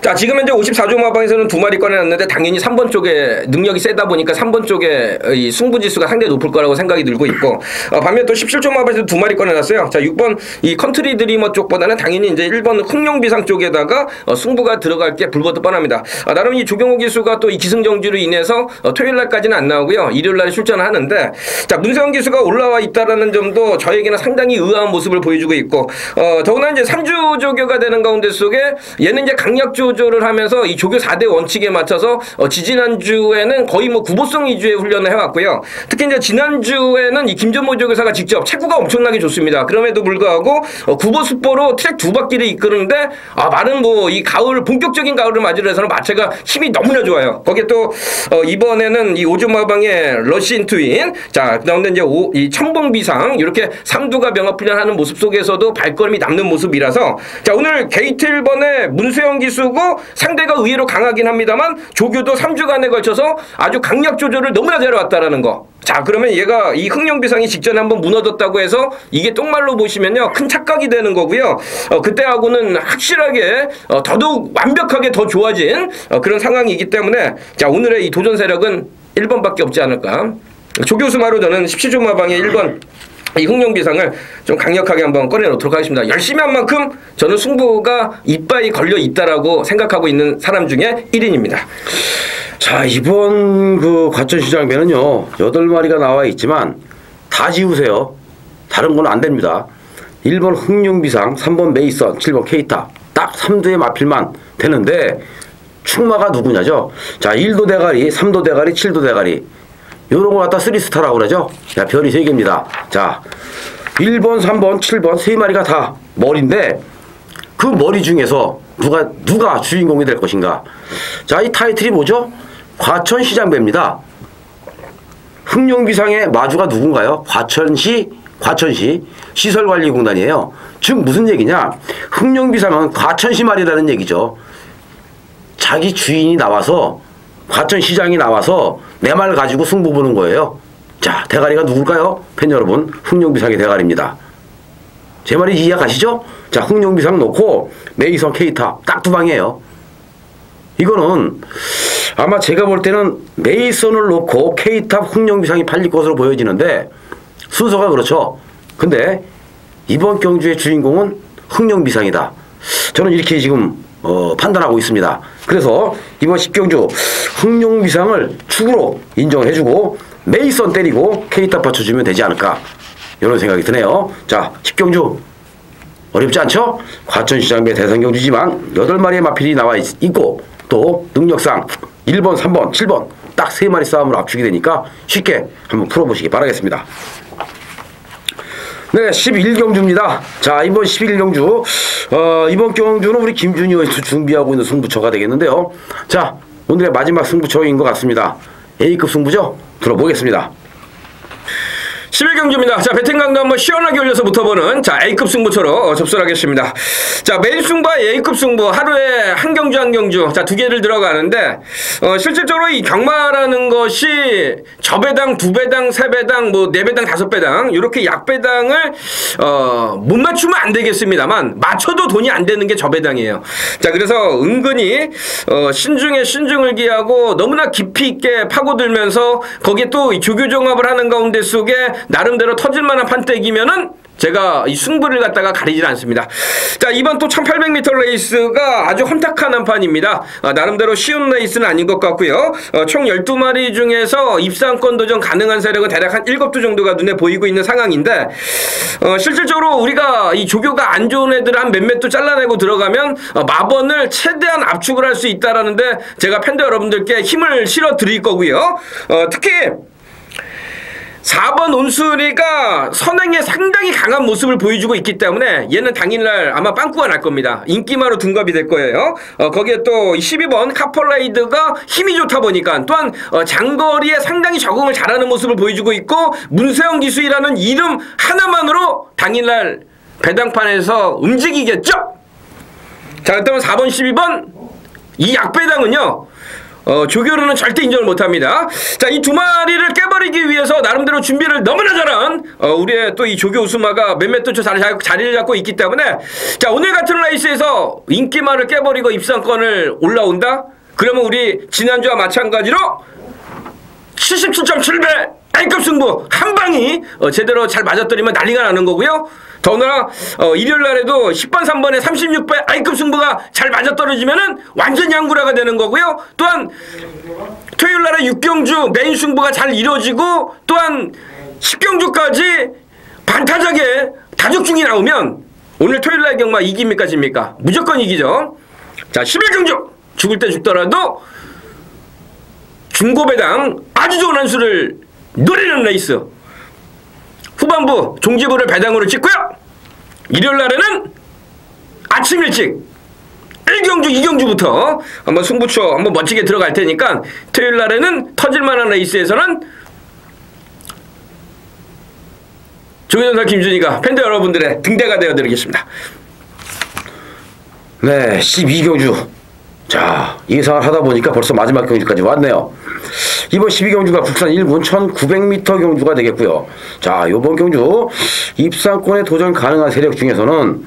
자, 지금 현재 54조 마방에서는 2마리 꺼내놨는데 당연히 3번 쪽에 능력이 세다 보니까 3번 쪽에 이 승부지수가 상당히 높을 거라고 생각이 들고 있고, 반면 또 17조 마방에서 2마리 꺼내놨어요. 자, 6번 이 컨트리 드리머 쪽보다는 당연히 이제 1번 흥룡비상 쪽에다가 승부가 들어갈 게 불보듯 뻔합니다. 나름 이 조경호 기수가 또 이 기승정지로 인해서 토요일 날까지는 안 나오고요. 일요일 날에 출전을 하는데, 자, 문세영 기수가 올라와 있다라는 점도 저에게는 상당히 의아한 모습을 보여주고 있고, 더구나 이제 3주 조교가 되는 가운데 속에 얘는 이제 강약 조절을 하면서 이 조교 4대 원칙에 맞춰서 지지난주에는 거의 뭐 구보성 위주의 훈련을 해왔고요. 특히 이제 지난주에는 이 김전모 조교사가 직접 체구가 엄청나게 좋습니다. 그럼에도 불구하고 구보수보로 트랙 2바퀴를 이끄는데 많은 뭐 이 가을 본격적인 가을을 맞이를 해서는 마체가 힘이 너무나 좋아요. 거기에 또 이번에는 이 오즈마방의 러시인 트윈, 자 그다음에 이제 이 첨벙비상 이렇게 3두가 병합 훈련하는 모습 속에서도 발걸음이 남는 모습이라서, 자 오늘 게이트 1번의 문세영 기수고 상대가 의외로 강하긴 합니다만 조교도 3주간에 걸쳐서 아주 강약 조절을 너무나 잘해왔다라는 거. 자 그러면 얘가 이 흥룡비상이 직전에 한번 무너졌다고 해서 이게 똥말로 보시면요 큰 착각이 되는 거고요. 그때하고는 확실하게 더더욱 완벽하게 더 좋아진 그런 상황이기 때문에, 자 오늘의 이 도전 세력은 1번밖에 없지 않을까. 조교수마로 저는 17조 마방의 1번 이 흥룡비상을 좀 강력하게 한번 꺼내놓도록 하겠습니다. 열심히 한 만큼 저는 승부가 이빠이 걸려 있다라고 생각하고 있는 사람 중에 1인입니다. 자, 이번 그 과천시장배는요 8마리가 나와 있지만 다 지우세요. 다른 건 안 됩니다. 1번 흥룡비상, 3번 메이선, 7번 케이타 딱 3두에 맞필만 되는데 충마가 누구냐죠. 자 1도 대가리, 3도 대가리, 7도 대가리 요런 거 갖다 3스타라고 그러죠. 자, 별이 3개입니다. 자, 1번, 3번, 7번 3마리가 다 머리인데 그 머리 중에서 누가 주인공이 될 것인가. 자, 이 타이틀이 뭐죠? 과천시장배입니다. 흥룡비상의 마주가 누군가요? 과천시 시설관리공단이에요. 즉 무슨 얘기냐? 흥룡비상은 과천시 말이라는 얘기죠. 자기 주인이 나와서 과천시장이 나와서 내 말 가지고 승부 보는 거예요. 자, 대가리가 누굴까요? 팬 여러분, 흥룡비상의 대가리입니다. 제 말이 이해 가시죠? 자, 흥룡비상 놓고 메이선 케이타 딱 2방이에요. 이거는 아마 제가 볼 때는 메이선을 놓고 케이탑 흥룡비상이 팔릴 것으로 보여지는데 순서가 그렇죠. 근데 이번 경주의 주인공은 흥룡비상이다. 저는 이렇게 지금 판단하고 있습니다. 그래서 이번 10경주 흥룡비상을 축으로 인정해주고 메이선 때리고 케이탑 받쳐주면 되지 않을까 이런 생각이 드네요. 자 10경주 어렵지 않죠? 과천시장배 대상경주지만 8마리의 마필이 나와 있고 또 능력상 1번, 3번, 7번 딱 3마리 싸움으로 압축이 되니까 쉽게 한번 풀어보시기 바라겠습니다. 네, 11경주입니다. 자, 이번 11경주 이번 경주는 우리 김준희 의원이 준비하고 있는 승부처가 되겠는데요. 자, 오늘의 마지막 승부처인 것 같습니다. A급 승부죠? 들어보겠습니다. 11경주입니다. 자, 배팅강도 한번 시원하게 올려서 붙어보는 자 A급 승부처로 접수하겠습니다. 자, 메인 승부와 A급 승부 하루에 한 경주 자 2개를 들어가는데 실질적으로 이 경마라는 것이 저배당, 2배당, 3배당, 뭐 4배당, 5배당 이렇게 약배당을 못 맞추면 안 되겠습니다만 맞춰도 돈이 안 되는 게 저배당이에요. 자, 그래서 은근히 신중에 신중을 기하고 너무나 깊이 있게 파고들면서 거기에 또 이 조교종합을 하는 가운데 속에 나름대로 터질만한 판때기면은 제가 이 승부를 갖다가 가리질 않습니다. 자, 이번 또 1800m 레이스가 아주 혼탁한 한판입니다. 나름대로 쉬운 레이스는 아닌 것 같고요. 총 12마리 중에서 입상권 도전 가능한 세력은 대략 한 7두 정도가 눈에 보이고 있는 상황인데 실질적으로 우리가 이 조교가 안 좋은 애들 한 몇몇도 잘라내고 들어가면 마번을 최대한 압축을 할 수 있다라는데 제가 팬들 여러분들께 힘을 실어 드릴 거고요. 특히 4번 온수리가 선행에 상당히 강한 모습을 보여주고 있기 때문에 얘는 당일날 아마 빵꾸가 날 겁니다. 인기마로 둔갑이 될 거예요. 거기에 또 12번 카퍼레이드가 힘이 좋다 보니까 또한 장거리에 상당히 적응을 잘하는 모습을 보여주고 있고 문세영 기수이라는 이름 하나만으로 당일날 배당판에서 움직이겠죠. 자, 그렇다면 4번 12번 이 약배당은요 조교로는 절대 인정을 못합니다. 자, 이 두 마리를 깨버리기 위해서 나름대로 준비를 너무나 잘한 우리의 또 이 조교 우스마가 몇몇 또 자리를 잡고 있기 때문에 자, 오늘 같은 레이스에서 인기마를 깨버리고 입상권을 올라온다? 그러면 우리 지난주와 마찬가지로 77.7배 A급 승부 한 방이 제대로 잘 맞아떨리면 난리가 나는 거고요. 더구나 일요일 날에도 10번 3번에 36배 A급 승부가 잘 맞아떨어지면은 완전 양구라가 되는 거고요. 또한 토요일 날에 6경주 메인 승부가 잘 이루어지고 또한 10경주까지 반타작에 다적중이 나오면 오늘 토요일 날 경마 이깁니까 집니까? 무조건 이기죠. 자, 11경주 죽을 때 죽더라도 중고배당 아주 좋은 한 수를 노리는 레이스. 후반부 종지부를 배당으로 찍고요. 일요일 날에는 아침 일찍 1경주 2경주부터 한번 승부처 한번 멋지게 들어갈 테니까 토요일 날에는 터질만한 레이스에서는 조계전사 김준희가 팬들 여러분들의 등대가 되어드리겠습니다. 네, 12경주. 자, 예상을 하다 보니까 벌써 마지막 경주까지 왔네요. 이번 12경주가 국산 1군 1900m 경주가 되겠고요. 자, 이번 경주 입상권에 도전 가능한 세력 중에서는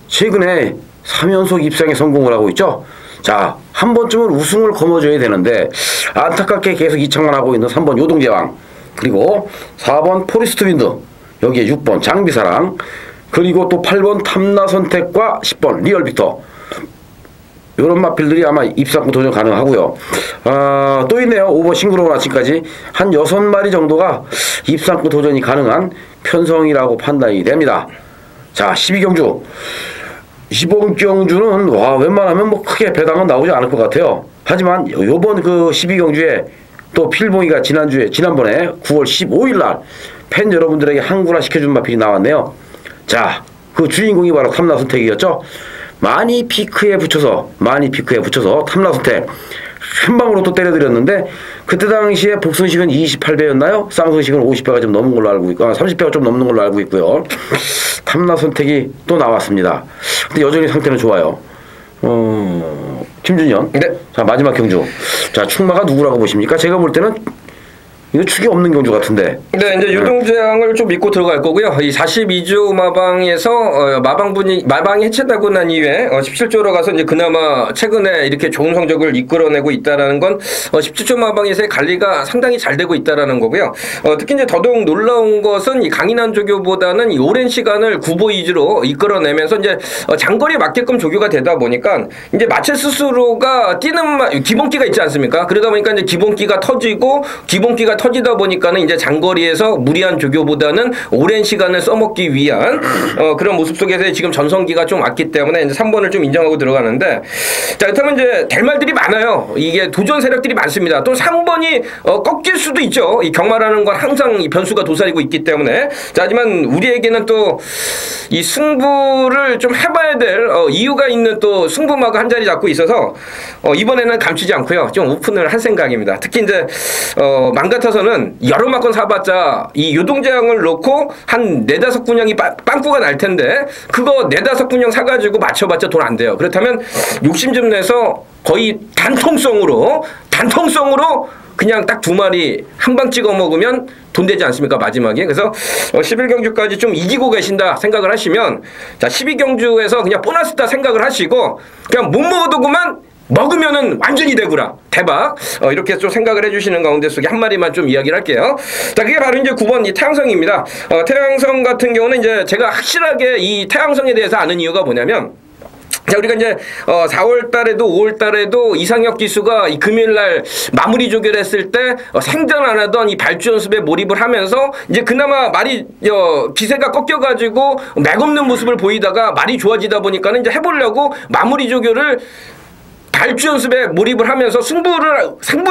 최근에 3연속 입상에 성공을 하고 있죠. 자, 한 번쯤은 우승을 거머쥐어야 되는데 안타깝게 계속 이착만 하고 있는 3번 요동제왕, 그리고 4번 포리스트 윈드, 여기에 6번 장비사랑, 그리고 또 8번 탐나선택과 10번 리얼빅터, 이런 마필들이 아마 입상권 도전 가능하고요. 또 있네요. 5번 싱그러운 아침까지 한 6마리 정도가 입상권 도전이 가능한 편성이라고 판단이 됩니다. 자, 12경주. 이번 경주는 와, 웬만하면 뭐 크게 배당은 나오지 않을 것 같아요. 하지만 요번 그 12경주에 또 필봉이가 지난번에 9월 15일 날 팬 여러분들에게 항구나 시켜준 마필이 나왔네요. 자, 그 주인공이 바로 탐나선택이었죠. 많이 피크에 붙여서 탐나선택 한 방으로 또 때려드렸는데, 그때 당시에 복순식은 28배였나요? 쌍순식은 50배가 좀 넘은 걸로 알고 있고, 30배가 좀 넘는 걸로 알고 있고요. 탐나선택이 또 나왔습니다. 근데 여전히 상태는 좋아요. 김준현. 네. 자, 마지막 경주. 자, 충마가 누구라고 보십니까? 제가 볼 때는 이거 축이 없는 경주 같은데. 네, 이제 유동장을 좀 믿고 들어갈 거고요. 이 42조 마방에서 마방이 해체되고 난 이후에 17조로 가서 이제 그나마 최근에 이렇게 좋은 성적을 이끌어내고 있다라는 건 17조 마방에서의 관리가 상당히 잘 되고 있다라는 거고요. 특히 이제 더더욱 놀라운 것은 이 강인한 조교보다는 이 오랜 시간을 구보 위주로 이끌어내면서 이제 장거리에 맞게끔 조교가 되다 보니까 이제 마체 스스로가 뛰는 기본기가 있지 않습니까? 그러다 보니까 이제 기본기가 터지다 보니까는 이제 장거리에서 무리한 조교보다는 오랜 시간을 써먹기 위한 그런 모습 속에서 지금 전성기가 좀 왔기 때문에 이제 3번을 좀 인정하고 들어가는데, 자, 그렇다면 이제 될 말들이 많아요. 이게 도전 세력들이 많습니다. 또 3번이 꺾일 수도 있죠. 이 경마라는 건 항상 이 변수가 도사리고 있기 때문에. 자, 하지만 우리에게는 또 이 승부를 좀 해봐야 될 이유가 있는 또 승부마가 한 자리 잡고 있어서 이번에는 감추지 않고요. 좀 오픈을 할 생각입니다. 특히 이제 맘 같아서는 여러 마건 사봤자 이 요동장을 놓고 한 4-5군형이 빵꾸가 날 텐데 그거 4-5군형 사가지고 맞춰봤자 돈 안 돼요. 그렇다면 욕심 좀 내서 거의 단통성으로 그냥 딱 2마리 한 방 찍어 먹으면 돈 되지 않습니까, 마지막에. 그래서 11경주까지 좀 이기고 계신다 생각을 하시면, 자, 12경주에서 그냥 보너스다 생각을 하시고 그냥 못 먹어도 그만 먹으면은 완전히 되구라, 대박, 이렇게 좀 생각을 해주시는 가운데 속에 한 마리만 좀 이야기를 할게요. 자, 그게 바로 이제 9번 이 태양성입니다. 태양성 같은 경우는 이제 제가 확실하게 이 태양성에 대해서 아는 이유가 뭐냐면, 자, 우리가 이제 4월 달에도 5월 달에도 이상혁 기수가 이 금요일 날 마무리 조결했을 때 생전 안 하던 이 발주 연습에 몰입을 하면서 이제 그나마 말이 기세가 꺾여가지고 맥없는 모습을 보이다가 말이 좋아지다 보니까는 이제 해보려고 마무리 조결을 발주 연습에 몰입을 하면서 승부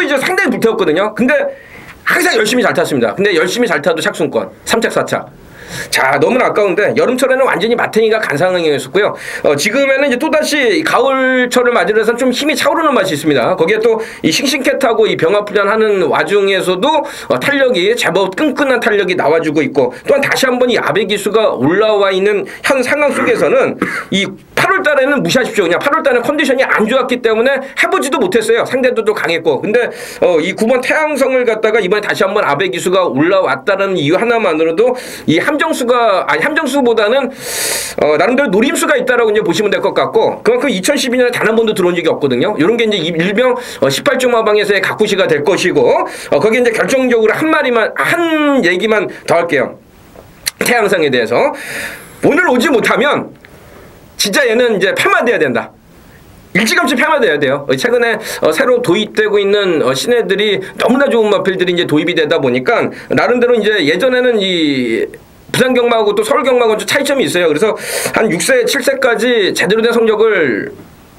이제 상당히 불태웠거든요. 근데 항상 열심히 잘 탔습니다. 근데 열심히 잘 타도 착순권 3착 4착. 자, 너무나 아까운데 여름철에는 완전히 마탱이가 간 상황이었었고요. 지금에는 이제 또다시 가을철을 맞이해서 좀 힘이 차오르는 맛이 있습니다. 거기에 또 이 싱싱캣하고 이 병합훈련하는 와중에서도 탄력이 제법 끈끈한 탄력이 나와주고 있고, 또한 다시 한번 이 아베 기수가 올라와 있는 현 상황 속에서는 이 8월 달에는 무시하십시오. 그냥 8월 달에 컨디션이 안 좋았기 때문에 해보지도 못했어요. 상대들도 강했고. 근데 이 9번 태양성을 갖다가 이번에 다시 한번 아베 기수가 올라왔다는 이유 하나만으로도 이 함정수보다는 나름대로 노림수가 있다라고 이제 보시면 될 것 같고, 그만큼 2012년에 단 한 번도 들어온 적이 없거든요. 이런 게 이제 일명 18중 마방에서의 가쿠시가 될 것이고, 거기에 이제 결정적으로 한 얘기만 더 할게요. 태양성에 대해서. 오늘 오지 못하면 진짜 얘는 이제 폐마돼야 된다. 일찌감치 폐마돼야 돼요. 최근에 새로 도입되고 있는 신예들이 너무나 좋은 마필들이 이제 도입이 되다 보니까 나름대로 이제 예전에는 이 부산 경마하고 또 서울 경마하고 좀 차이점이 있어요. 그래서 한 6세, 7세까지 제대로 된 성적을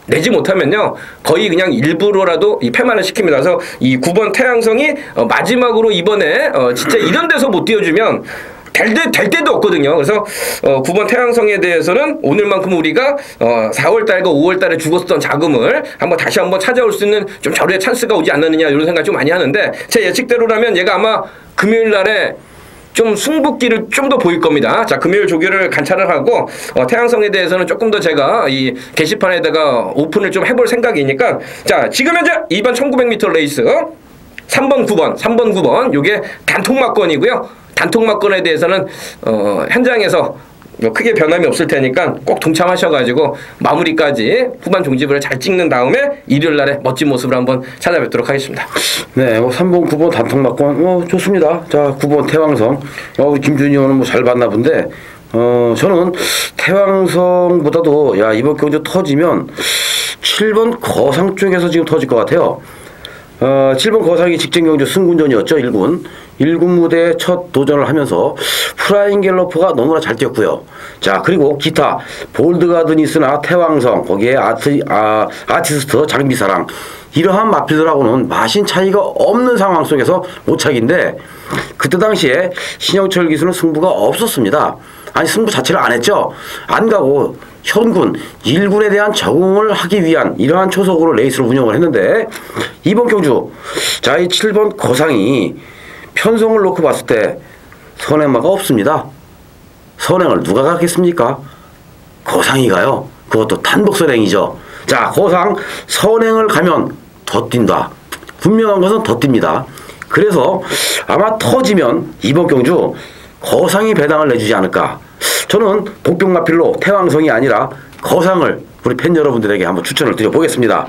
내지 못하면요, 거의 그냥 일부러라도 이 폐마를 시킵니다. 그래서 이 9번 태양성이 마지막으로 이번에 진짜 이런 데서 못 띄워주면 될 때도 없거든요. 그래서 9번 태양성에 대해서는 오늘만큼 우리가 4월달과 5월달에 죽었던 자금을 다시 한번 찾아올 수 있는 좀 절호의 찬스가 오지 않느냐, 이런 생각 좀 많이 하는데, 제 예측대로라면 얘가 아마 금요일 날에 좀 승부기를 좀 더 보일 겁니다. 자, 금요일 조교를 관찰을 하고 태양성에 대해서는 조금 더 제가 이 게시판에다가 오픈을 좀 해볼 생각이니까, 자, 지금 현재 2번 1900m 레이스 3번 9번 요게 단통막권이고요. 단통막권에 대해서는 현장에서 크게 변함이 없을 테니까 꼭 동참하셔가지고 마무리까지 후반 종집을 잘 찍는 다음에 일요일 날에 멋진 모습을 한번 찾아뵙도록 하겠습니다. 네, 3번, 9번 단통막권 좋습니다. 자, 9번 태왕성. 우리 김준희 의원은 잘 봤나 본데, 저는 태왕성보다도 이번 경주 터지면 7번 거상 쪽에서 지금 터질 것 같아요. 7번 거상이 직전 경주 승군전이었죠. 1군 무대에 첫 도전을 하면서 프라잉 갤러퍼가 너무나 잘 뛰었고요. 자, 그리고 기타 볼드가드니스나 태왕성, 거기에 아티스트 장비사랑, 이러한 마필들하고는 마신 차이가 없는 상황 속에서 오착인데, 그때 당시에 신영철 기수는 승부가 없었습니다. 아니, 승부 자체를 안 했죠. 안 가고 현군 1군에 대한 적응을 하기 위한 이러한 초석으로 레이스를 운영을 했는데, 이번 경주 자, 이 7번 거상이 편성을 놓고 봤을 때 선행마가 없습니다. 선행을 누가 가겠습니까? 거상이 가요. 그것도 단독 선행이죠. 자, 거상 선행을 가면 더 뛴다. 분명한 것은 더 뜁니다. 그래서 아마 터지면 이번 경주 거상이 배당을 내주지 않을까. 저는 복병마필로 태왕성이 아니라 거상을 우리 팬 여러분들에게 한번 추천을 드려보겠습니다.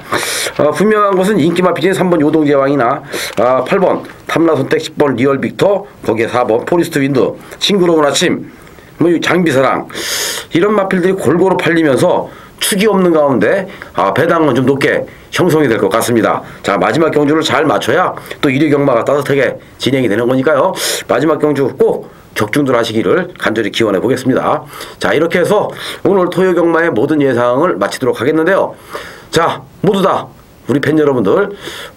분명한 것은 인기마필인 3번 요동제왕이나 8번 탐라선택, 10번 리얼빅터, 거기에 4번 포리스트 윈드, 싱그러운 아침, 장비사랑, 이런 마필들이 골고루 팔리면서 축이 없는 가운데 배당은 좀 높게 형성이 될 것 같습니다. 자, 마지막 경주를 잘 맞춰야 또 일요 경마가 따뜻하게 진행이 되는 거니까요. 마지막 경주 꼭 격중들 하시기를 간절히 기원해 보겠습니다. 자, 이렇게 해서 오늘 토요 경마의 모든 예상을 마치도록 하겠는데요. 자, 모두 다 우리 팬 여러분들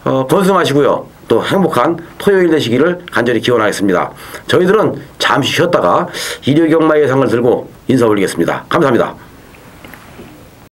건승하시고요. 또 행복한 토요일 되시기를 간절히 기원하겠습니다. 저희들은 잠시 쉬었다가 일요 경마 예상을 들고 인사 올리겠습니다. 감사합니다.